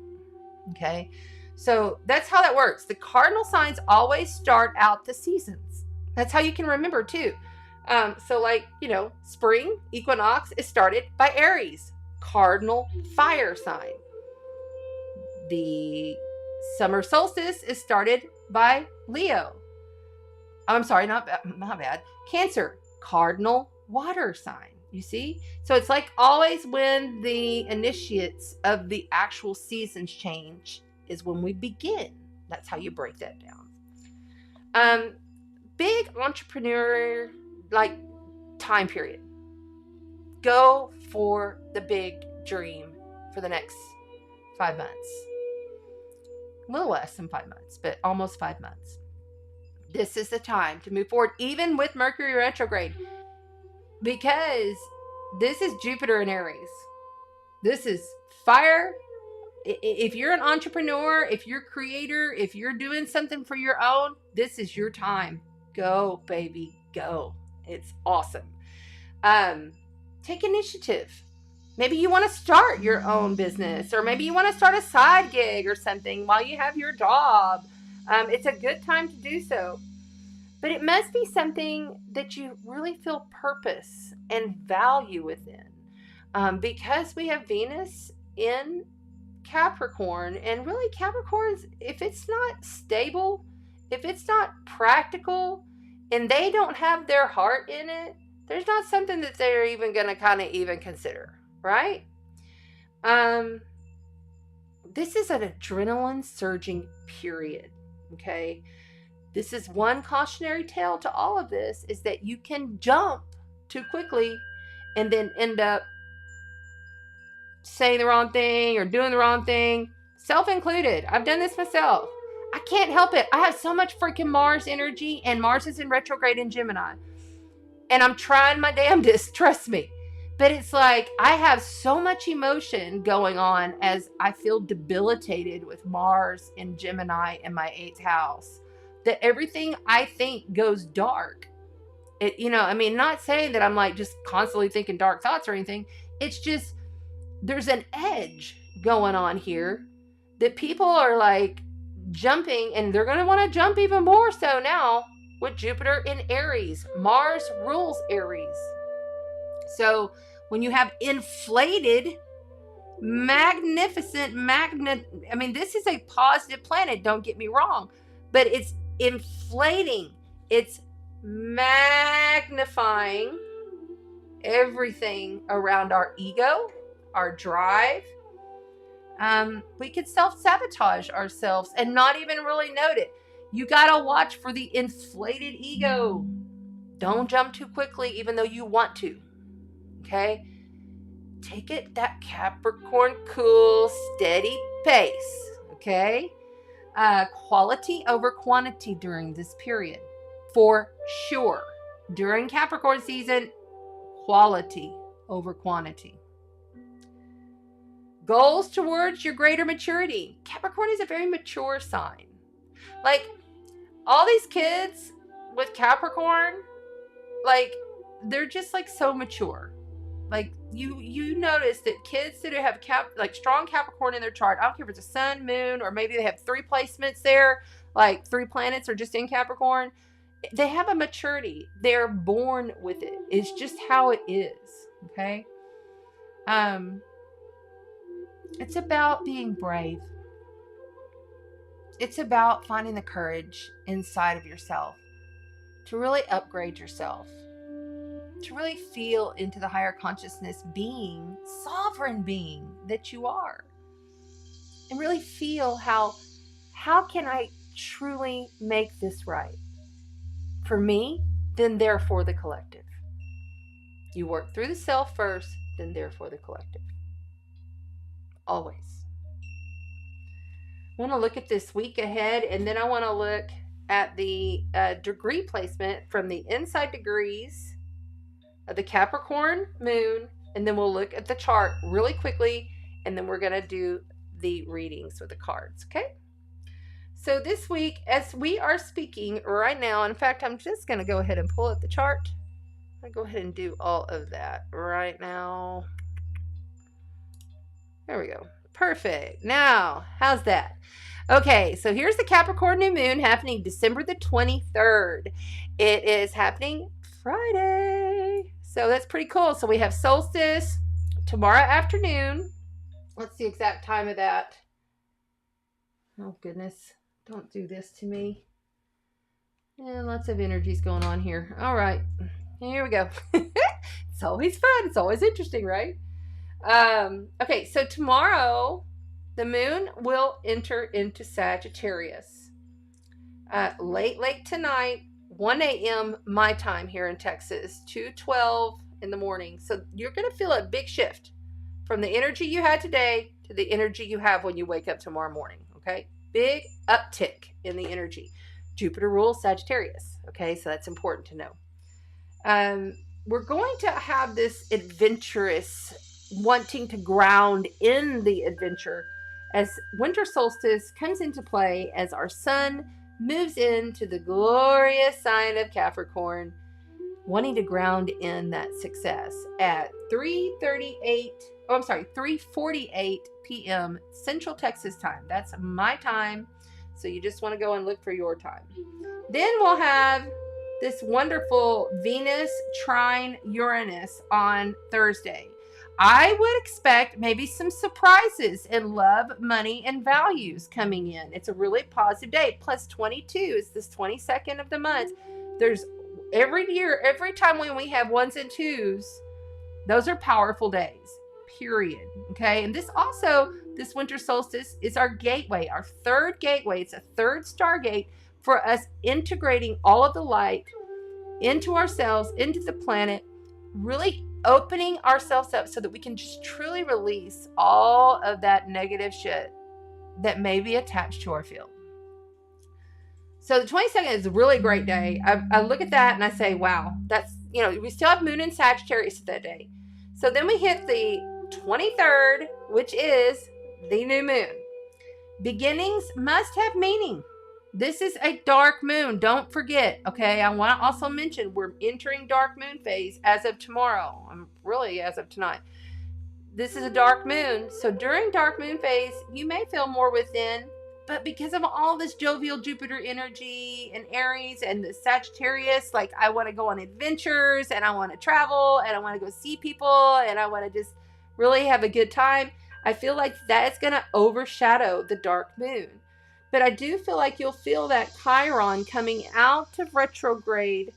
Okay, so that's how that works. The cardinal signs always start out the seasons. That's how you can remember too. So like, spring equinox is started by Aries, cardinal fire sign. The summer solstice is started by Leo. I'm sorry, not bad. Cancer, cardinal water sign. You see? So it's like always when the initiates of the actual seasons change is when we begin. That's how you break that down. Big entrepreneur like time period. Go for the big dream for the next 5 months. A little less than 5 months, but almost 5 months. This is the time to move forward, even with Mercury retrograde. Because this is Jupiter in Aries. This is fire. If you're an entrepreneur, if you're a creator, if you're doing something for your own, this is your time. Go, baby, go. It's awesome. Take initiative. Maybe you want to start your own business, or maybe you want to start a side gig or something while you have your job. It's a good time to do so. But it must be something that you really feel purpose and value within. Because we have Venus in Capricorn, and really Capricorns, if it's not stable, if it's not practical, and they don't have their heart in it, there's not something that they're even going to kind of even consider, right? This is an adrenaline surging period, okay? This is one cautionary tale to all of this, is that you can jump too quickly and then end up saying the wrong thing or doing the wrong thing. Self included. I've done this myself. I can't help it. I have so much freaking Mars energy, and Mars is in retrograde in Gemini. And I'm trying my damnedest, trust me. But it's like I have so much emotion going on as I feel debilitated with Mars in Gemini in my 8th house, that everything I think goes dark. Not saying that I'm like just constantly thinking dark thoughts or anything. It's just there's an edge going on here that people are like jumping, and they're going to want to jump even more so now with Jupiter in Aries. Mars rules Aries. So when you have inflated, magnificent, this is a positive planet, don't get me wrong, but it's inflating, it's magnifying everything around our ego, our drive. We could self-sabotage ourselves and not even really note it. You gotta watch for the inflated ego. Don't jump too quickly, even though you want to. Okay? Take it that Capricorn cool, steady pace. Okay? Quality over quantity during this period. For sure. During Capricorn season, quality over quantity. Goals towards your greater maturity. Capricorn is a very mature sign. Like, all these kids with Capricorn, like, they're just like so mature. Like, you notice that kids that have strong Capricorn in their chart, I don't care if it's a sun, moon, or maybe they have 3 placements there, like 3 planets are just in Capricorn, they have a maturity. They're born with it. It's just how it is. Okay? It's about being brave. It's about finding the courage inside of yourself to really upgrade yourself, to really feel into the higher consciousness being, sovereign being that you are, and really feel how can I truly make this right? For me, then therefore the collective. You work through the self first, then therefore the collective. Always. I want to look at this week ahead, and then I want to look at the degree placement from the inside degrees of the Capricorn moon, and then we'll look at the chart really quickly, and then we're going to do the readings with the cards, okay? So this week, as we are speaking right now, in fact, I'm just going to go ahead and pull up the chart. I'm going to go ahead and do all of that right now. There we go. Perfect. Now, how's that? Okay, so here's the Capricorn new moon happening December the 23rd. It is happening Friday. So that's pretty cool. So we have solstice tomorrow afternoon. What's the exact time of that? Oh, goodness. Don't do this to me. Yeah, lots of energies going on here. All right. Here we go. It's always fun. It's always interesting, right? Okay, so tomorrow the moon will enter into Sagittarius. Late tonight, 1 a.m. my time here in Texas, 2:12 in the morning. So you're going to feel a big shift from the energy you had today to the energy you have when you wake up tomorrow morning, okay? Big uptick in the energy. Jupiter rules Sagittarius, okay? So that's important to know. We're going to have this adventurous wanting to ground in the adventure as winter solstice comes into play as our sun moves into the glorious sign of Capricorn, wanting to ground in that success at 3:48 p.m. Central Texas time. That's my time. So you just want to go and look for your time. Then we'll have this wonderful Venus trine Uranus on Thursday. I would expect maybe some surprises in love, money, and values coming in. It's a really positive day. Plus 22 is this 22nd of the month. There's every year, every time when we have 1s and 2s, those are powerful days, period. Okay. And this winter solstice is our gateway, our third gateway. It's a third stargate for us integrating all of the light into ourselves, into the planet, really opening ourselves up so that we can just truly release all of that negative shit that may be attached to our field. So the 22nd is a really great day. I look at that and I say, wow, that's, we still have moon in Sagittarius that day. So then we hit the 23rd, which is the new moon. Beginnings must have meaning. This is a dark moon. Don't forget, okay? I want to also mention we're entering dark moon phase as of tomorrow. Really as of tonight. This is a dark moon. So during dark moon phase, you may feel more within, but because of all this jovial Jupiter energy and Aries and the Sagittarius, like I want to go on adventures and I want to travel and I want to go see people and I want to just really have a good time. I feel like that is going to overshadow the dark moon. But I do feel like you'll feel that Chiron coming out of retrograde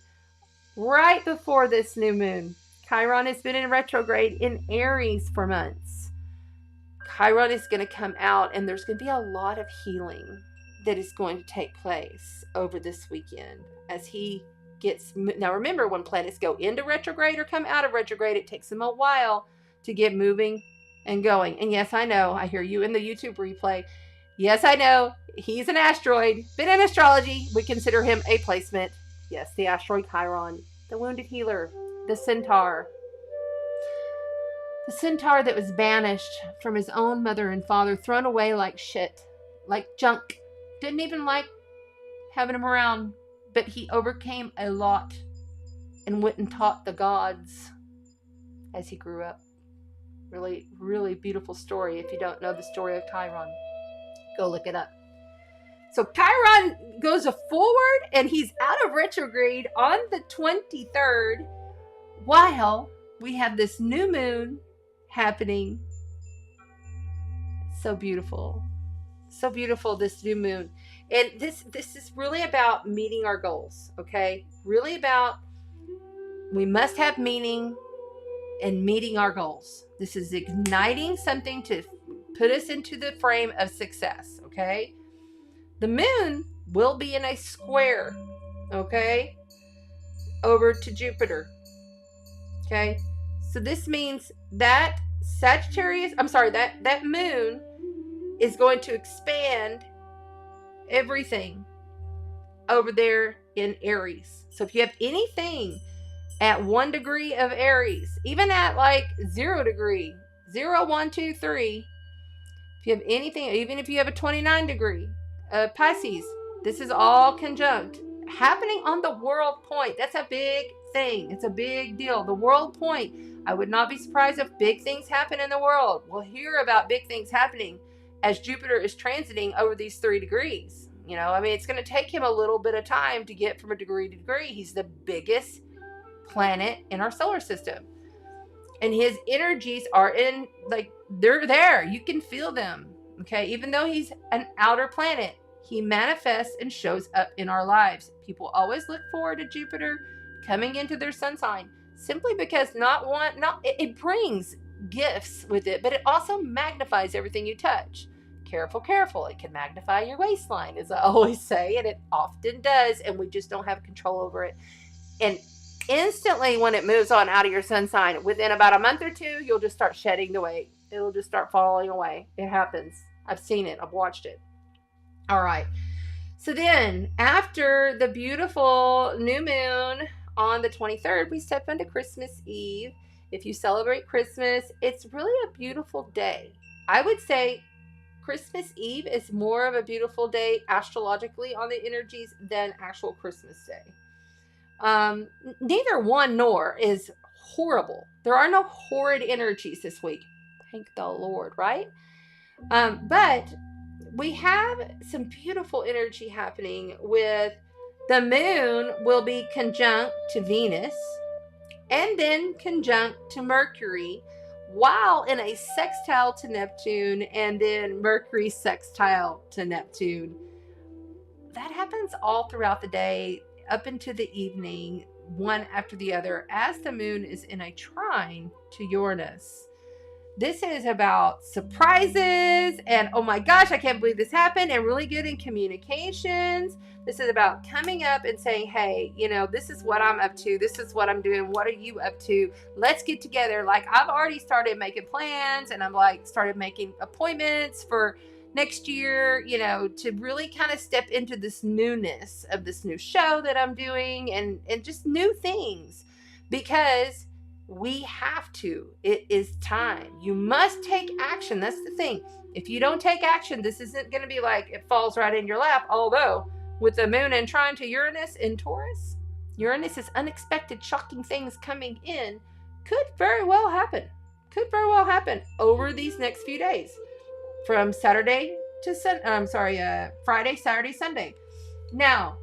right before this new moon. Chiron has been in retrograde in Aries for months. Chiron is going to come out, and there's going to be a lot of healing that is going to take place over this weekend as he gets. Now remember, when planets go into retrograde or come out of retrograde, it takes them a while to get moving and going. And yes, I know, I hear you in the YouTube replay. Yes, I know, he's an asteroid, but in astrology, we consider him a placement. Yes, the asteroid Chiron, the wounded healer, the centaur. The centaur that was banished from his own mother and father, thrown away like shit, like junk. Didn't even like having him around, but he overcame a lot and went and taught the gods as he grew up. Really, really beautiful story. If you don't know the story of Chiron, go look it up. So Chiron goes forward, and he's out of retrograde on the 23rd, while we have this new moon happening. So beautiful. So beautiful, this new moon. And this is really about meeting our goals, okay? Really about, we must have meaning and meeting our goals. This is igniting something to put us into the frame of success, okay? The moon will be in a square, okay, over to Jupiter, okay? So this means that that moon is going to expand everything over there in Aries. So if you have anything at 1 degree of Aries, even at like 0 degree, 0, 1, 2, 3, if you have anything, even if you have a 29 degree Pisces, this is all conjunct happening on the world point. That's a big thing. It's a big deal. The world point. I would not be surprised if big things happen in the world. We'll hear about big things happening as Jupiter is transiting over these 3 degrees. You know, I mean, it's going to take him a little bit of time to get from a degree to degree. He's the biggest planet in our solar system. And his energies are in, like, they're there. You can feel them. Okay, even though he's an outer planet, he manifests and shows up in our lives. People always look forward to Jupiter coming into their sun sign, simply because it brings gifts with it, but it also magnifies everything you touch. Careful, careful. It can magnify your waistline, as I always say, and it often does, and we just don't have control over it. And instantly, when it moves on out of your sun sign, within about a month or two, you'll just start shedding the weight. It'll just start falling away. It happens. I've seen it. I've watched it. All right. So then, after the beautiful new moon on the 23rd, we step into Christmas Eve. If you celebrate Christmas, it's really a beautiful day. I would say Christmas Eve is more of a beautiful day astrologically on the energies than actual Christmas Day. Neither one nor is horrible. There are no horrid energies this week. Thank the Lord, right? But we have some beautiful energy happening with the moon will be conjunct to Venus and then conjunct to Mercury, while in a sextile to Neptune, and then Mercury sextile to Neptune. That happens all throughout the day, up into the evening, one after the other, as the moon is in a trine to Uranus. This is about surprises and, oh my gosh, I can't believe this happened, and really good in communications. This is about coming up and saying, hey, you know, this is what I'm up to. This is what I'm doing. What are you up to? Let's get together. Like, I've already started making plans, and I'm like started making appointments for next year, you know, to really kind of step into this newness of this new show that I'm doing, and just new things, because we have to. It is time. You must take action. That's the thing. If you don't take action, this isn't going to be like it falls right in your lap. Although, with the moon and trine to Uranus in Taurus, Uranus's unexpected, shocking things coming in could very well happen. Could very well happen over these next few days, from Saturday to Friday, Saturday, Sunday. Now,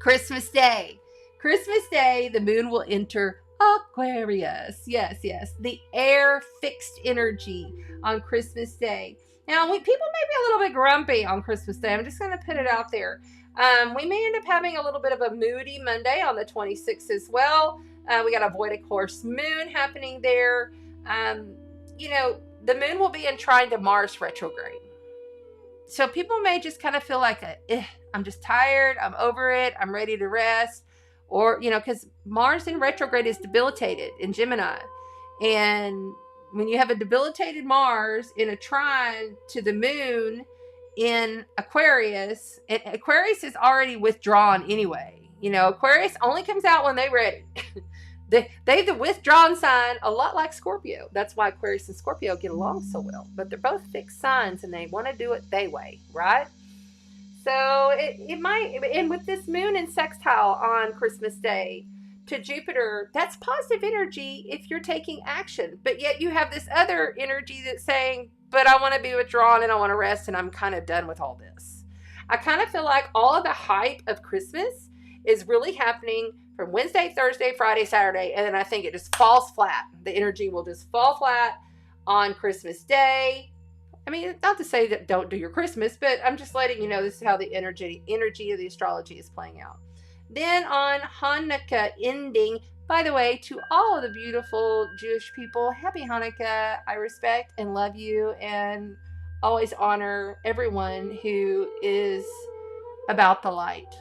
Christmas Day. Christmas Day, the moon will enter Aquarius. Yes. The air fixed energy on Christmas Day. Now, people may be a little bit grumpy on Christmas Day. I'm just going to put it out there. We may end up having a little bit of a moody Monday on the 26th as well. We got a void of course moon happening there. The moon will be in trine to Mars retrograde. So people may just kind of feel like, I'm just tired. I'm over it. I'm ready to rest. Or, because Mars in retrograde is debilitated in Gemini. And when you have a debilitated Mars in a trine to the moon in Aquarius, and Aquarius is already withdrawn anyway. Aquarius only comes out when they're ready. They're the withdrawn sign, a lot like Scorpio. That's why Aquarius and Scorpio get along so well. But they're both fixed signs, and they want to do it their way, right? So it might, and with this moon in sextile on Christmas Day to Jupiter, that's positive energy if you're taking action. But yet you have this other energy that's saying, but I want to be withdrawn and I want to rest and I'm kind of done with all this. I kind of feel like all of the hype of Christmas is really happening from Wednesday, Thursday, Friday, Saturday, and then I think it just falls flat. The energy will just fall flat on Christmas Day. I mean, not to say that don't do your Christmas, but I'm just letting you know this is how the energy of the astrology is playing out. Then on Hanukkah ending, by the way, to all of the beautiful Jewish people, happy Hanukkah. I respect and love you and always honor everyone who is about the light.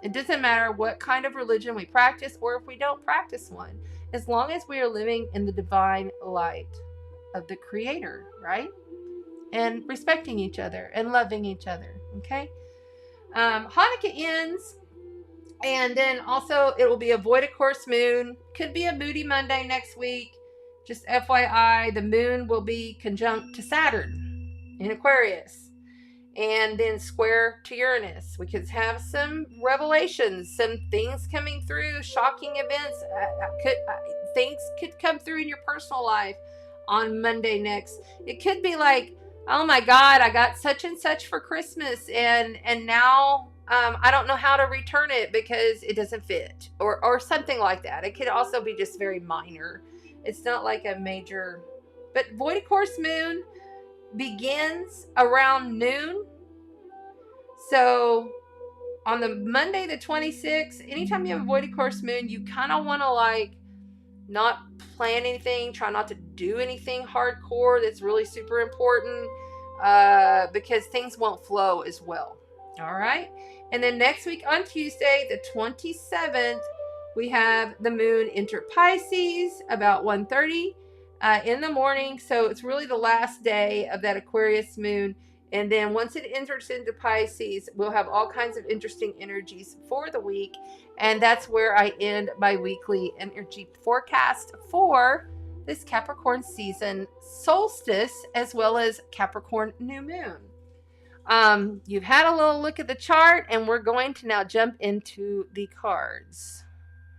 It doesn't matter what kind of religion we practice or if we don't practice one, as long as we are living in the divine light of the Creator, right? And respecting each other and loving each other, okay? Hanukkah ends, and then also it will be a void of course moon. Could be a moody Monday next week. Just FYI, the moon will be conjunct to Saturn in Aquarius, and then square to Uranus. We could have some revelations, some things coming through, shocking events. Things could come through in your personal life on Monday next. It could be like, oh my God, I got such and such for Christmas, and now I don't know how to return it because it doesn't fit, or something like that. It could also be just very minor. It's not like a major, but void of course moon begins around noon. So on the Monday the 26th, anytime you have a void of course moon, you kind of want to not plan anything, try not to do anything hardcore that's really super important, because things won't flow as well. All right. And then next week on Tuesday, the 27th, we have the moon enter Pisces about 1:30 in the morning. So it's really the last day of that Aquarius moon. And then once it enters into Pisces, we'll have all kinds of interesting energies for the week. And that's where I end my weekly energy forecast for this Capricorn season solstice, as well as Capricorn new moon. You've had a little look at the chart, and we're going to now jump into the cards.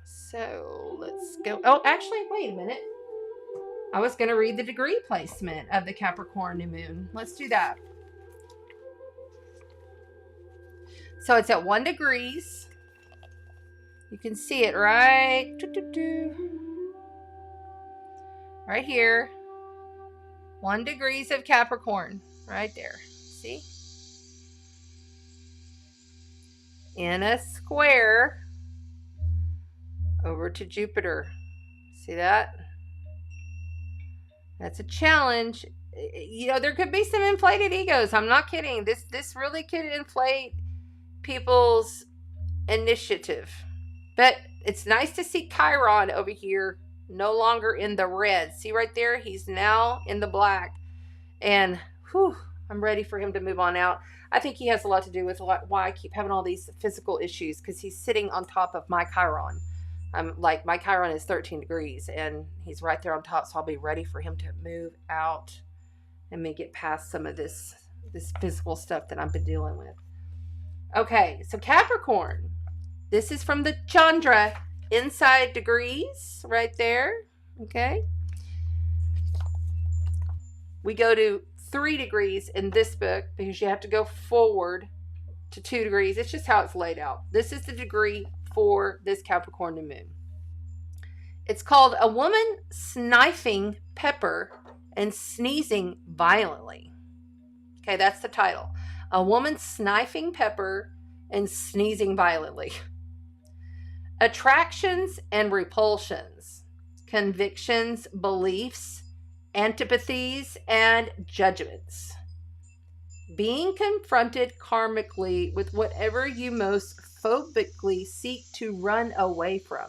So let's go. Oh, actually, wait a minute. I was going to read the degree placement of the Capricorn new moon. Let's do that. So it's at 1 degrees. You can see it right right here. 1 degrees of Capricorn right there. See? In a square over to Jupiter. See that? That's a challenge. There could be some inflated egos. I'm not kidding. This really could inflate people's initiative. But it's nice to see Chiron over here no longer in the red. See right there? He's now in the black. And I'm ready for him to move on out. I think he has a lot to do with why I keep having all these physical issues, because he's sitting on top of my Chiron. My Chiron is 13 degrees and he's right there on top. So I'll be ready for him to move out and me get past some of this physical stuff that I've been dealing with. Okay, so Capricorn. This is from the Chandra inside degrees right there. Okay. We go to 3 degrees in this book because you have to go forward to 2 degrees. It's just how it's laid out. This is the degree for this Capricorn new moon. It's called A Woman Sniffing Pepper and Sneezing Violently. Okay, that's the title. A woman sniffing pepper and sneezing violently. Attractions and repulsions, convictions, beliefs, antipathies, and judgments. Being confronted karmically with whatever you most phobically seek to run away from.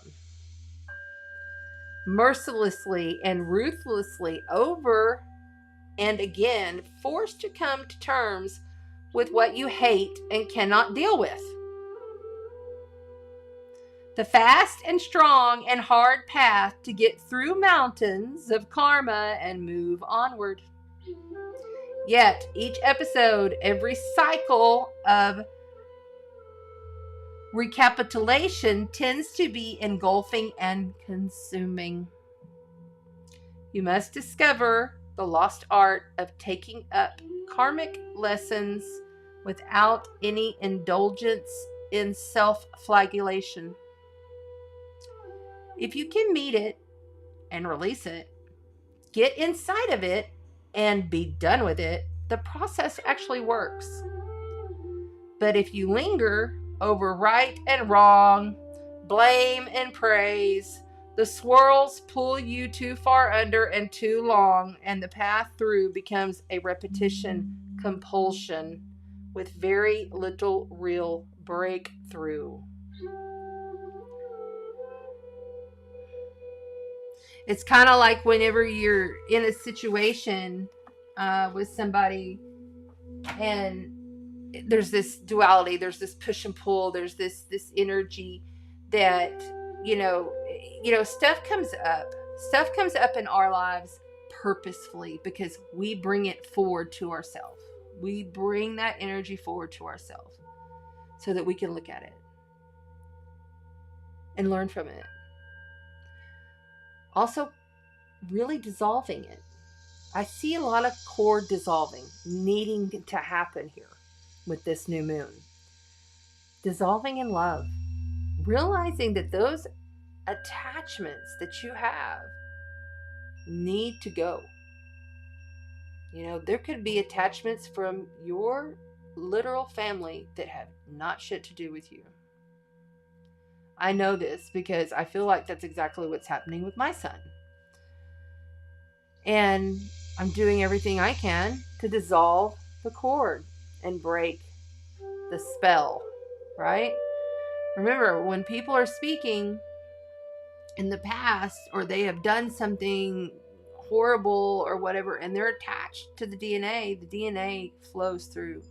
Mercilessly and ruthlessly over and again forced to come to terms with what you hate and cannot deal with. The fast and strong and hard path to get through mountains of karma and move onward. Yet, each episode, every cycle of recapitulation tends to be engulfing and consuming. You must discover the lost art of taking up karmic lessons without any indulgence in self-flagellation. If you can meet it and release it, get inside of it and be done with it, the process actually works. But if you linger over right and wrong, blame and praise, the swirls pull you too far under and too long, and the path through becomes a repetition compulsion with very little real breakthrough. It's kind of like whenever you're in a situation with somebody and there's this duality, there's this push and pull, there's this energy that, stuff comes up in our lives purposefully because we bring it forward to ourselves. We bring that energy forward to ourselves so that we can look at it and learn from it. Also, really dissolving it. I see a lot of core dissolving needing to happen here with this new moon. Dissolving in love. Realizing that those attachments that you have need to go. There could be attachments from your literal family that have not shit to do with you. I know this because I feel like that's exactly what's happening with my son. And I'm doing everything I can to dissolve the cord and break the spell, right? Remember, when people are speaking in the past or they have done something horrible or whatever and they're attached to the DNA flows through.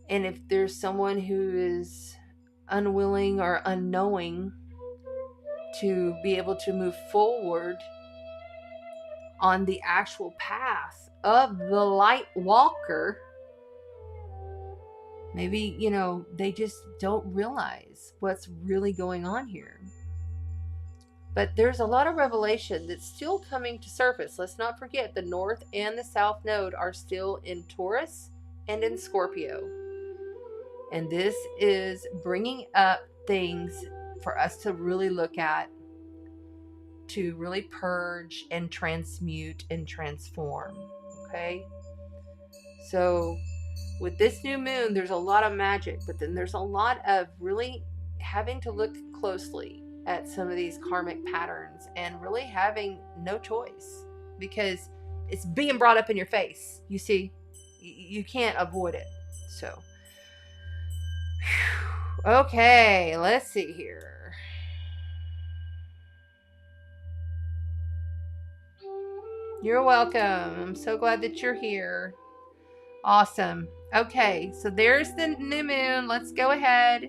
And if there's someone who is unwilling or unknowing to be able to move forward on the actual path of the light walker, maybe, they just don't realize what's really going on here. But there's a lot of revelation that's still coming to surface. Let's not forget the North and the South Node are still in Taurus and in Scorpio. And this is bringing up things for us to really look at, to really purge and transmute and transform. Okay? So with this new moon, there's a lot of magic, but then there's a lot of really having to look closely at some of these karmic patterns and really having no choice because it's being brought up in your face. You see, you can't avoid it. So, okay, let's see here. You're welcome. I'm so glad that you're here. Awesome. Okay, so there's the new moon. Let's go ahead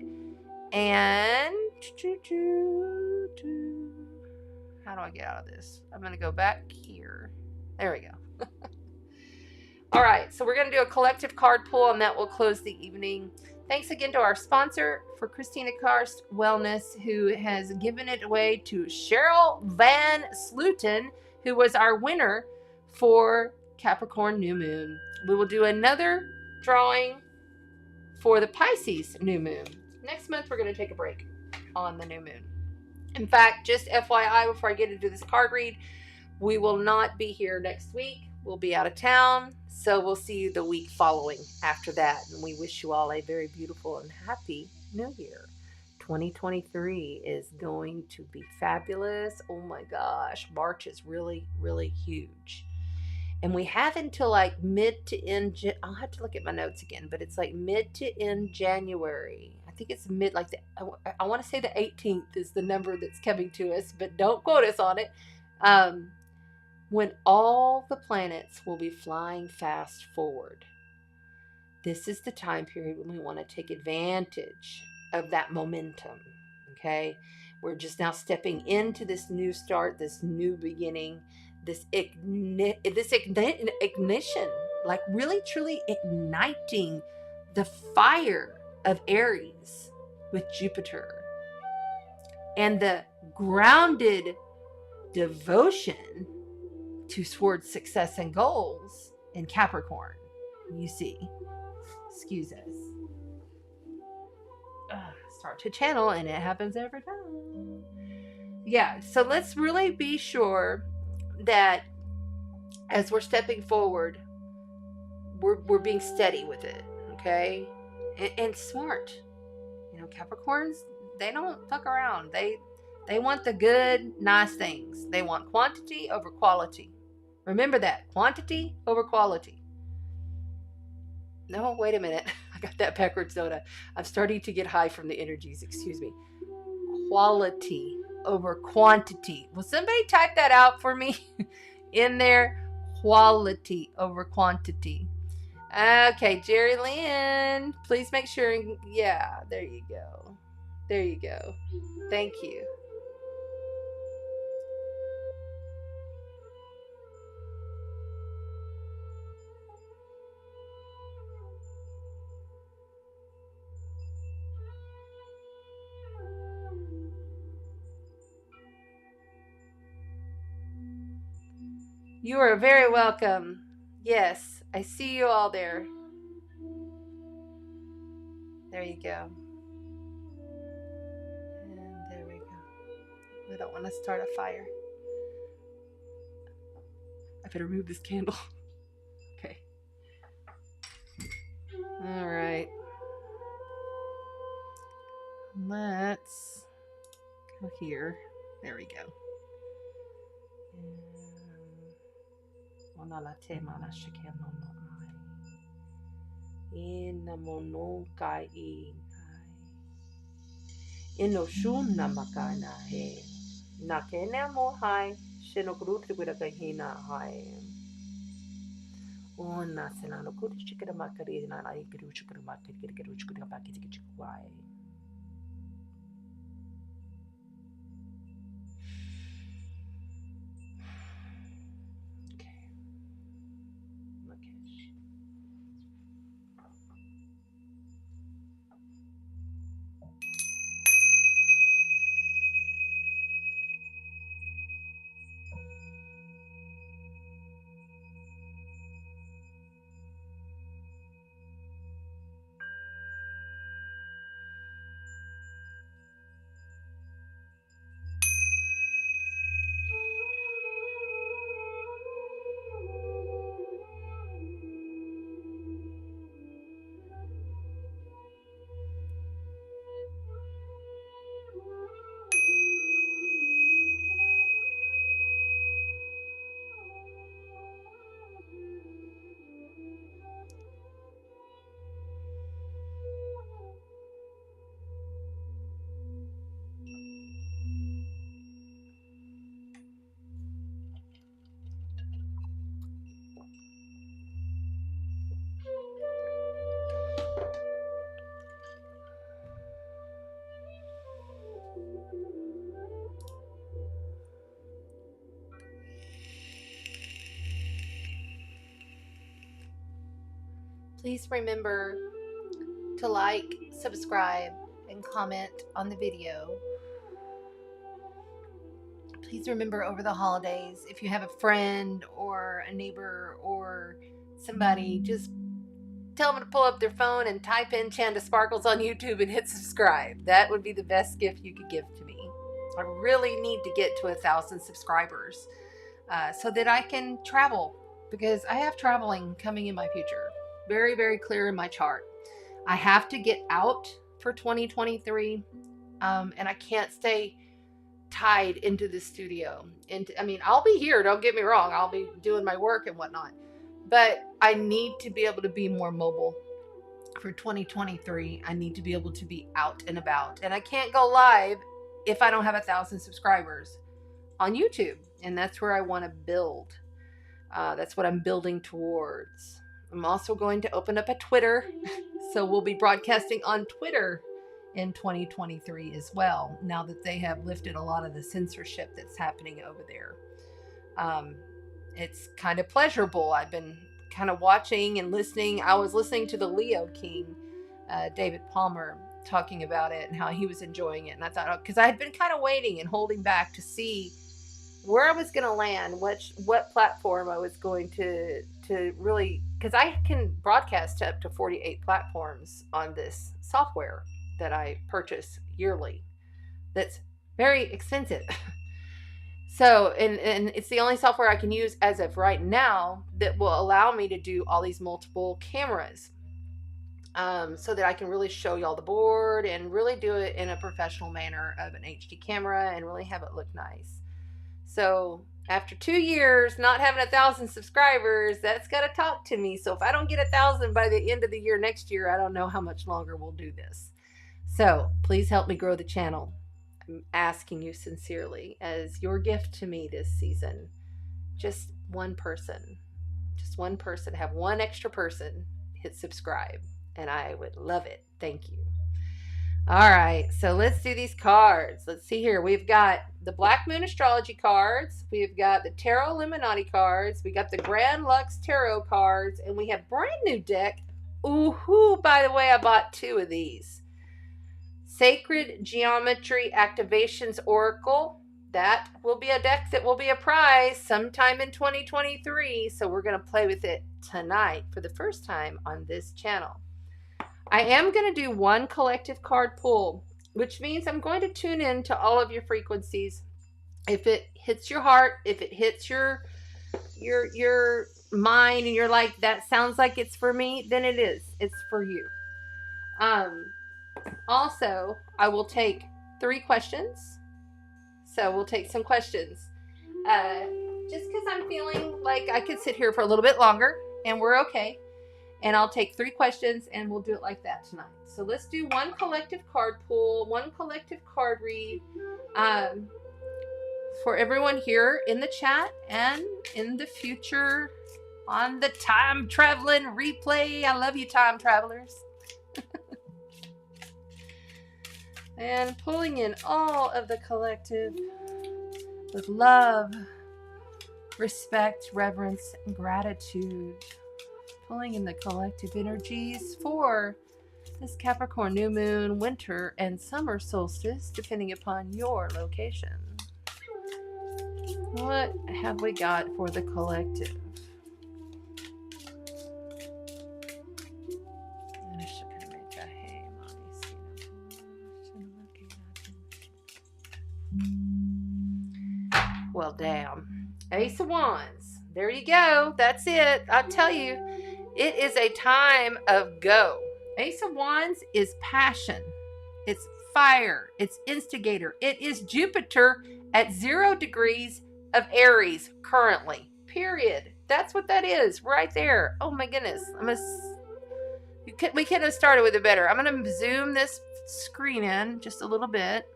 and how do I get out of this? I'm going to go back here. There we go. All right, so we're going to do a collective card pull, and that will close the evening. Thanks again to our sponsor for Christina Karst Wellness, who has given it away to Cheryl Van Sluten, who was our winner for Capricorn New Moon. We will do another drawing for the Pisces New Moon. Next month, we're going to take a break on the new moon. In fact, just FYI, before I get into this card read, we will not be here next week. We'll be out of town, so we'll see you the week following after that. And we wish you all a very beautiful and happy New Year, 2023 is going to be fabulous. Oh my gosh, March is really, really huge. And we have until like mid to end, I'll have to look at my notes again, but it's like mid to end January. I think it's mid, like I want to say the 18th is the number that's coming to us, but don't quote us on it. When all the planets will be flying fast forward. This is the time period when we want to take advantage of that momentum. Okay, we're just now stepping into this new start, this new beginning, this ignition, like really truly igniting the fire of Aries with Jupiter, and the grounded devotion towards success and goals in Capricorn. You see, excuse us. Start to channel, and it happens every time. Yeah, so let's really be sure that as we're stepping forward, we're being steady with it, okay, and smart. You know, Capricorns, they don't fuck around. They want the good, nice things. They want quantity over quality. Remember that, quantity over quality. No, wait a minute. I got that backwards, don't I? I'm starting to get high from the energies. Excuse me. Quality over quantity. Will somebody type that out for me in there? Quality over quantity. Okay, Jerry Lynn, please make sure. Yeah, there you go. There you go. Thank you. You are very welcome. Yes, I see you all there. There you go. And there we go. I don't want to start a fire. I better remove this candle. Okay. All right. Let's go here. There we go. Inoshuna makana he. Nakena mo hai. Shinokruti with a kahina hai. Oh, Nasana, no good chicken makari, and I get a chicken market, get a chicken back to get you quiet. Please remember to like, subscribe, and comment on the video. Please remember over the holidays, if you have a friend or a neighbor or somebody, just tell them to pull up their phone and type in Chanda Sparkles on YouTube and hit subscribe. That would be the best gift you could give to me. I really need to get to 1,000 subscribers so that I can travel, because I have traveling coming in my future. Very, very clear in my chart. I have to get out for 2023. And I can't stay tied into the studio. And I mean, I'll be here, don't get me wrong, I'll be doing my work and whatnot, but I need to be able to be more mobile. For 2023, I need to be able to be out and about, and I can't go live if I don't have 1,000 subscribers on YouTube, and that's where I want to build. That's what I'm building towards. I'm also going to open up a Twitter, so we'll be broadcasting on Twitter in 2023 as well, now that they have lifted a lot of the censorship that's happening over there. It's kind of pleasurable. I've been kind of watching and listening. I was listening to the Leo King, David Palmer, talking about it and how he was enjoying it. And I thought, because I had been kind of waiting and holding back to see where I was going to land, what platform I was going to really, because I can broadcast to up to 48 platforms on this software that I purchase yearly. That's very expensive. So, and it's the only software I can use as of right now that will allow me to do all these multiple cameras, so that I can really show y'all the board and really do it in a professional manner of an HD camera and really have it look nice. So after 2 years not having 1,000 subscribers, that's got to talk to me. So if I don't get 1,000 by the end of the year next year, I don't know how much longer we'll do this. So please help me grow the channel. I'm asking you sincerely as your gift to me this season. Just one person, have one extra person hit subscribe, and I would love it. Thank you. All right, so let's do these cards. Let's see here. We've got the Black Moon Astrology cards. We've got the Tarot Illuminati cards. We got the Grand Lux Tarot cards, and we have brand new deck. Ooh, by the way, I bought 2 of these. Sacred Geometry Activations Oracle. That will be a deck that will be a prize sometime in 2023. So we're going to play with it tonight for the first time on this channel. I am going to do 1 collective card pull, which means I'm going to tune in to all of your frequencies. If it hits your heart, if it hits your mind, and you're like, that sounds like it's for me, then it is. It's for you. Also, I will take 3 questions. So we'll take some questions. Just because I'm feeling like I could sit here for a little bit longer, and we're okay. And I'll take 3 questions, and we'll do it like that tonight. So let's do 1 collective card pull, 1 collective card read, for everyone here in the chat and in the future on the time traveling replay. I love you, time travelers. And pulling in all of the collective with love, respect, reverence, and gratitude. Pulling in the collective energies for this Capricorn new moon, winter, and summer solstice, depending upon your location. What have we got for the collective? Well, damn. Ace of Wands. There you go. That's it. I tell you, it is a time of go. Ace of Wands is passion. It's fire. It's instigator. It is Jupiter at 0 degrees of Aries currently. Period. That's what that is right there. Oh my goodness. We could have started with it better. I'm going to zoom this screen in just a little bit.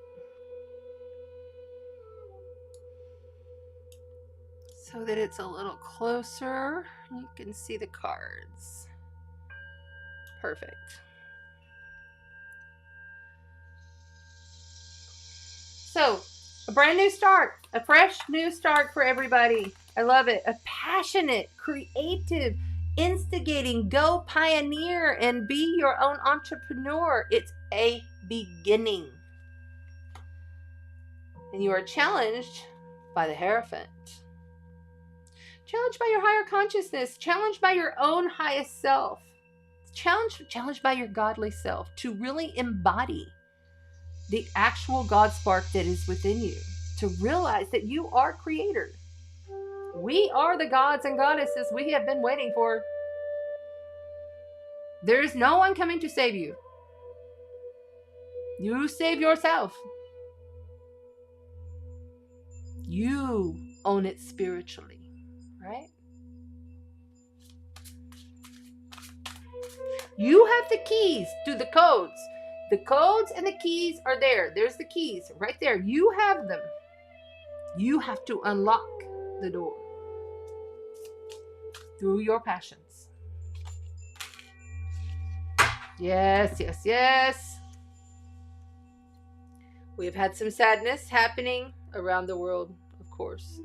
So that it's a little closer. You can see the cards. Perfect. So, a brand new start. A fresh new start for everybody. I love it. A passionate, creative, instigating, go pioneer and be your own entrepreneur. It's a beginning. And you are challenged by the Hierophant. Challenged by your higher consciousness. Challenged by your own highest self. Challenged by your godly self to really embody the actual God spark that is within you. To realize that you are creator. We are the gods and goddesses we have been waiting for. There is no one coming to save you. You save yourself. You own it spiritually, right? You have the keys to the codes. The codes and the keys are there. There's the keys right there. You have them. You have to unlock the door through your passions. Yes, yes, yes. We've had some sadness happening around the world, of course.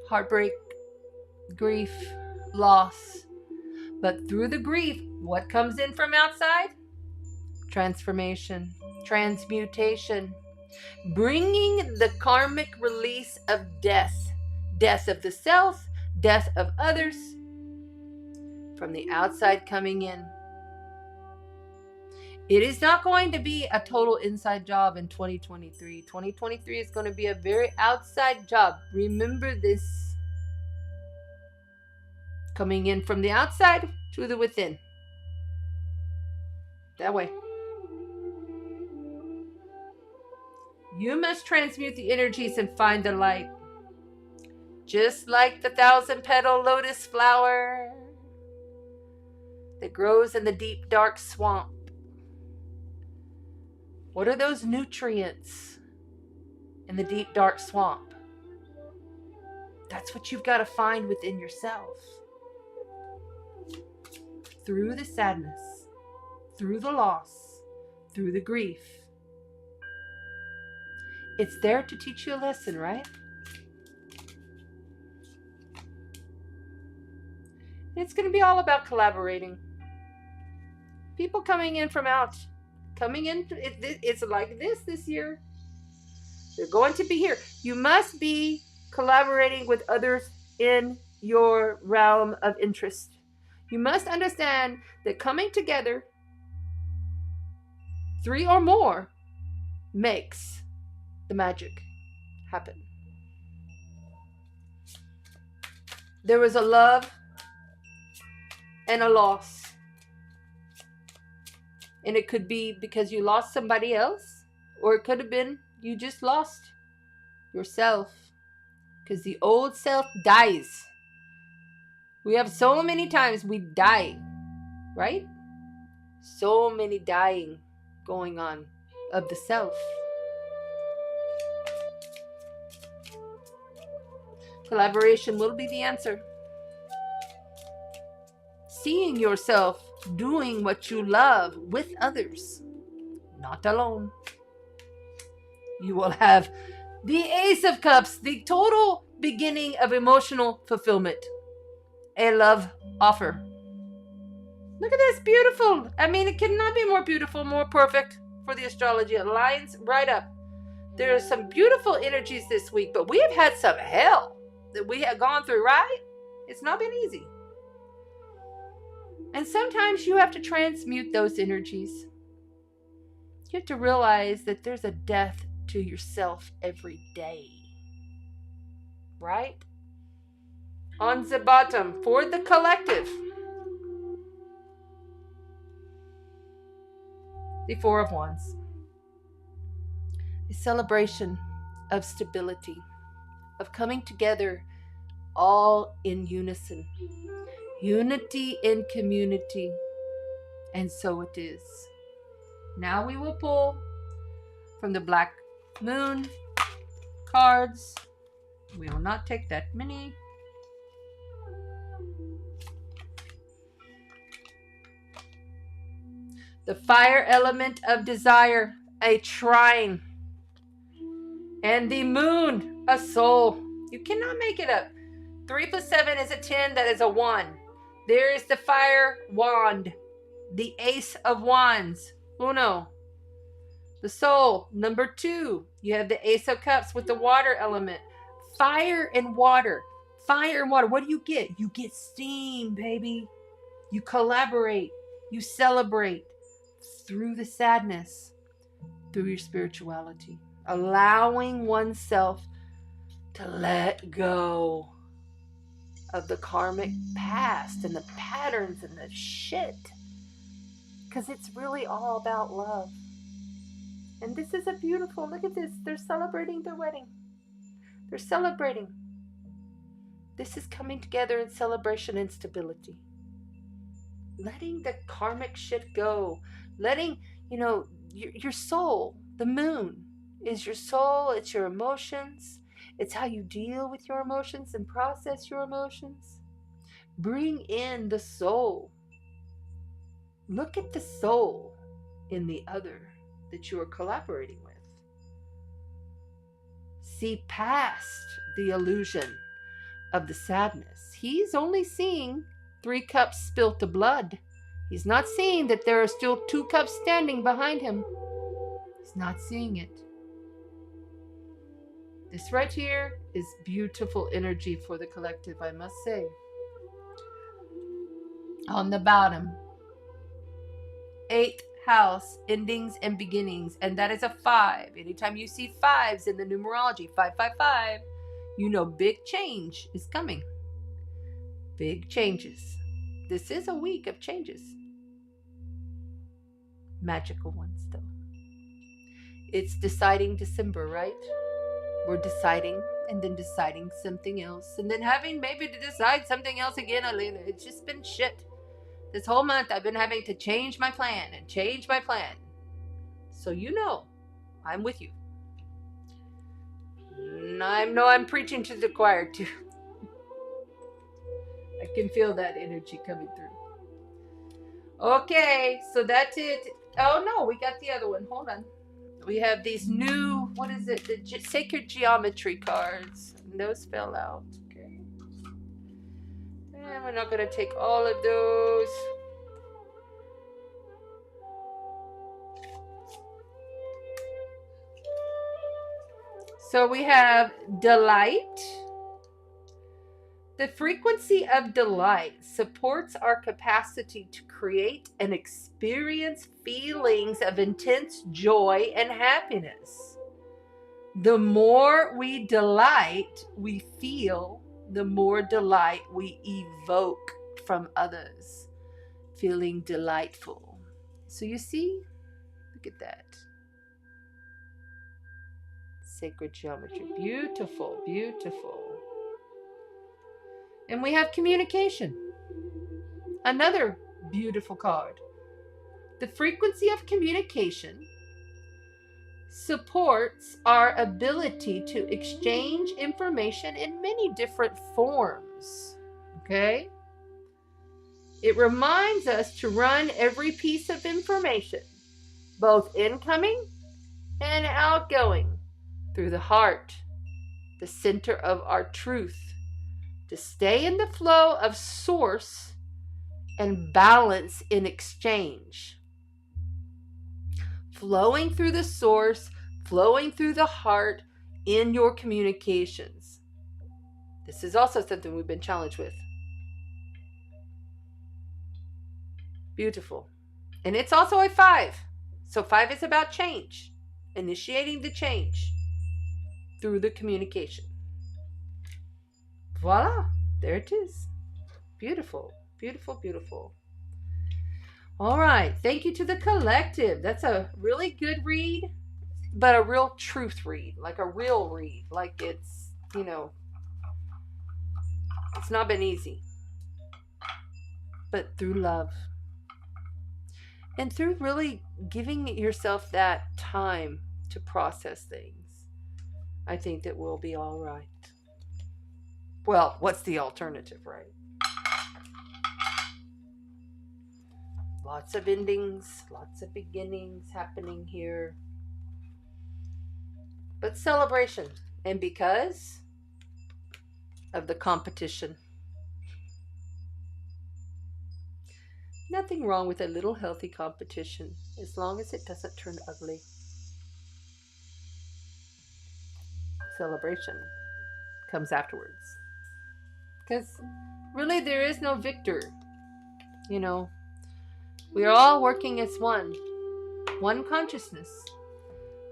Heartbreak, grief, loss. But through the grief, what comes in from outside? Transformation, transmutation, bringing the karmic release of death. Death of the self, death of others, from the outside coming in. It is not going to be a total inside job in 2023. 2023 is going to be a very outside job. Remember this. Coming in from the outside to the within. That way. You must transmute the energies and find the light. Just like the 1,000-petal lotus flower that grows in the deep, dark swamp. What are those nutrients in the deep, dark swamp? That's what you've got to find within yourself. Through the sadness, through the loss, through the grief. It's there to teach you a lesson, right? It's going to be all about collaborating. People coming in from out. Coming in, it's like this year. They're going to be here. You must be collaborating with others in your realm of interest. You must understand that coming together, 3 or more, makes the magic happen. There was a love and a loss. And it could be because you lost somebody else, or it could have been you just lost yourself. Because the old self dies. We have so many times we die, right? So many dying going on of the self. Collaboration will be the answer. Seeing yourself doing what you love with others, not alone. You will have the Ace of Cups, the total beginning of emotional fulfillment. A love offer. Look at this, beautiful. I mean, it cannot be more beautiful, more perfect for the astrology. It lines right up. There are some beautiful energies this week, but we have had some hell that we have gone through, right? It's not been easy. And sometimes you have to transmute those energies. You have to realize that there's a death to yourself every day. Right? On the bottom, for the collective. The Four of Wands. A celebration of stability, of coming together all in unison. Unity in community. And so it is. Now we will pull from the Black Moon cards. We will not take that many. The fire element of desire, a trine. And the moon, a soul. You cannot make it up. 3 plus 7 is a 10, that is a 1. There is the fire wand, the Ace of Wands, uno. The soul, number 2. You have the Ace of Cups with the water element. Fire and water. Fire and water. What do you get? You get steam, baby. You collaborate. You celebrate through the sadness, through your spirituality. Allowing oneself to let go of the karmic past and the patterns and the shit. because it's really all about love. And this is a beautiful, look at this. They're celebrating their wedding. They're celebrating. This is coming together in celebration and stability. Letting the karmic shit go. Letting, your soul, the moon, is your soul. It's your emotions. It's how you deal with your emotions and process your emotions. Bring in the soul. Look at the soul in the other that you are collaborating with. See past the illusion of the sadness. He's only seeing 3 cups spilt of blood. He's not seeing that there are still 2 cups standing behind him. He's not seeing it. This right here is beautiful energy for the collective, I must say. On the bottom, 8th house, endings and beginnings, and that is a 5. Anytime you see 5s in the numerology, 555, you know big change is coming. Big changes. This is a week of changes. Magical ones, though. It's deciding December, right? We're deciding and then deciding something else and then having maybe to decide something else again, Elena. It's just been shit. This whole month I've been having to change my plan and change my plan. So I'm with you. I know I'm preaching to the choir too. I can feel that energy coming through. Okay, so that's it. Oh no, we got the other one. Hold on. We have these new, what is it? The sacred geometry cards. And those fell out. Okay. And we're not going to take all of those. So we have delight. The frequency of delight supports our capacity to create and experience feelings of intense joy and happiness. The more we delight, we feel, the more delight we evoke from others. Feeling delightful. So you see, look at that. Sacred geometry. Beautiful, beautiful. And we have communication. Another beautiful card. The frequency of communication supports our ability to exchange information in many different forms. Okay? It reminds us to run every piece of information, both incoming and outgoing, through the heart, the center of our truth, to stay in the flow of source and balance in exchange. Flowing through the source, flowing through the heart in your communications. This is also something we've been challenged with. Beautiful. And it's also a 5. So 5 is about change, initiating the change through the communication. Voila, there it is. Beautiful, beautiful, beautiful. All right, thank you to the collective. That's a really good read, but a real truth read, like a real read. Like it's, it's not been easy, but through love. And through really giving yourself that time to process things, I think that we'll be all right. Well, what's the alternative, right? Lots of endings, lots of beginnings happening here. But celebration. And because of the competition. Nothing wrong with a little healthy competition, as long as it doesn't turn ugly. Celebration comes afterwards. Because really there is no victor. We are all working as one consciousness.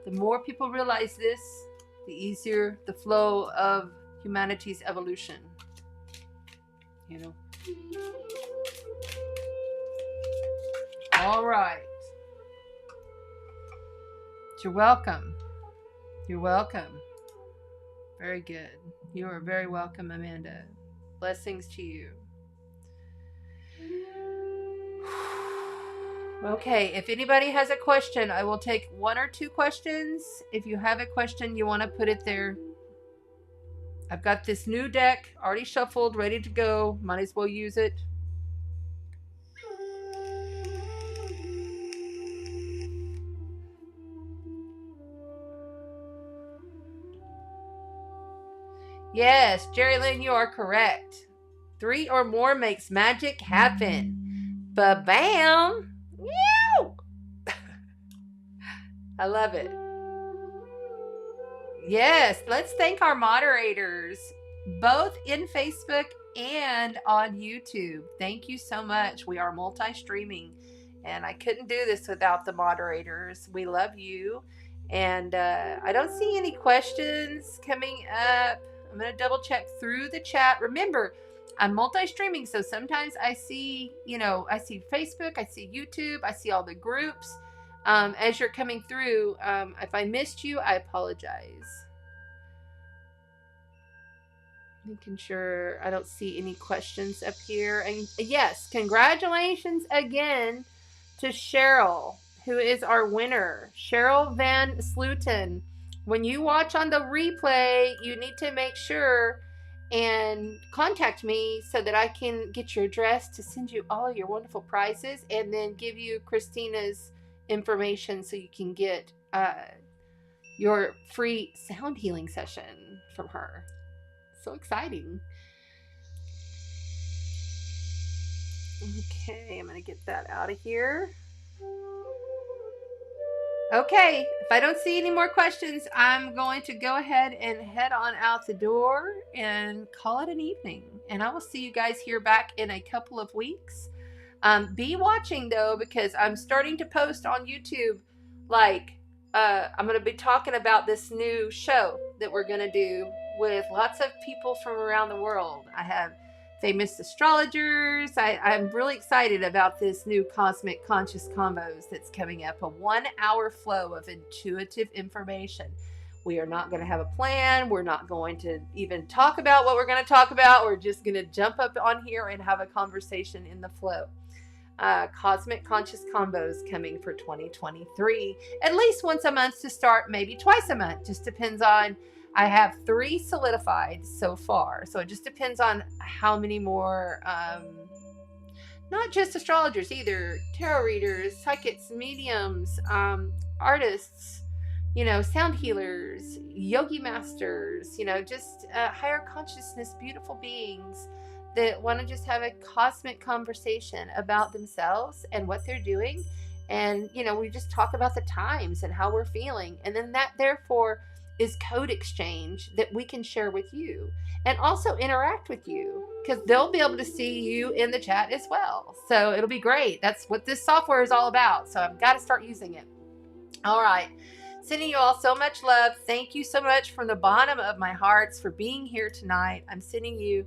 The more people realize this, the easier the flow of humanity's evolution. All right. You're welcome. You're welcome. Very good. You are very welcome, Amanda. Blessings to you. Okay, if anybody has a question, I will take 1 or 2 questions. If you have a question, you want to put it there. I've got this new deck already shuffled, ready to go. Might as well use it. Yes, Jerry Lynn, you are correct. 3 or more makes magic happen. Ba-bam! Meow! I love it. Yes, let's thank our moderators, both in Facebook and on YouTube. Thank you so much. We are multi-streaming, and I couldn't do this without the moderators. We love you. And I don't see any questions coming up. I'm going to double check through the chat. Remember, I'm multi-streaming, so sometimes I see, I see Facebook, I see YouTube, I see all the groups. As you're coming through, if I missed you, I apologize. Making sure I don't see any questions up here. And yes, congratulations again to Cheryl, who is our winner. Cheryl Van Sluten. When you watch on the replay, you need to make sure and contact me so that I can get your address to send you all your wonderful prizes and then give you Christina's information so you can get your free sound healing session from her. So exciting. Okay, I'm going to get that out of here. Okay, if I don't see any more questions, I'm going to go ahead and head on out the door and call it an evening. And I will see you guys here back in a couple of weeks. Be watching though, because I'm starting to post on YouTube. I'm going to be talking about this new show that we're going to do with lots of people from around the world. I have famous astrologers. I'm really excited about this new Cosmic Conscious Combos that's coming up. A 1-hour flow of intuitive information. We are not going to have a plan. We're not going to even talk about what we're going to talk about. We're just going to jump up on here and have a conversation in the flow. Cosmic Conscious Combos coming for 2023. At least once a month to start, maybe twice a month. Just depends on, I have 3 solidified so far. So it just depends on how many more, not just astrologers either, tarot readers, psychics, mediums, artists, sound healers, yogi masters, just higher consciousness, beautiful beings that want to just have a cosmic conversation about themselves and what they're doing. And, we just talk about the times and how we're feeling. And then that, therefore, is code exchange that we can share with you and also interact with you, because they'll be able to see you in the chat as well. So it'll be great. That's what this software is all about. So I've got to start using it. All right. Sending you all so much love. Thank you so much from the bottom of my hearts for being here tonight. I'm sending you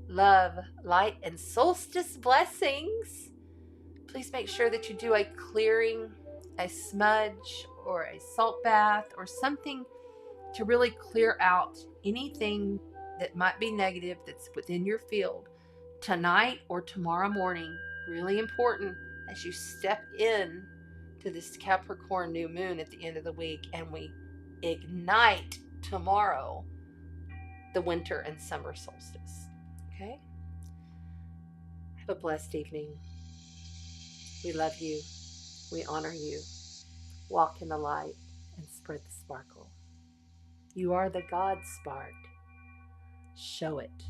love, light, and solstice blessings. Please make sure that you do a clearing, a smudge, or a salt bath, or something to really clear out anything that might be negative that's within your field tonight or tomorrow morning. Really important as you step in to this Capricorn new moon at the end of the week, and we ignite tomorrow the winter and summer solstice. Okay? Have a blessed evening. We love you. We honor you. Walk in the light and spread the sparkle. You are the God spark. Show it.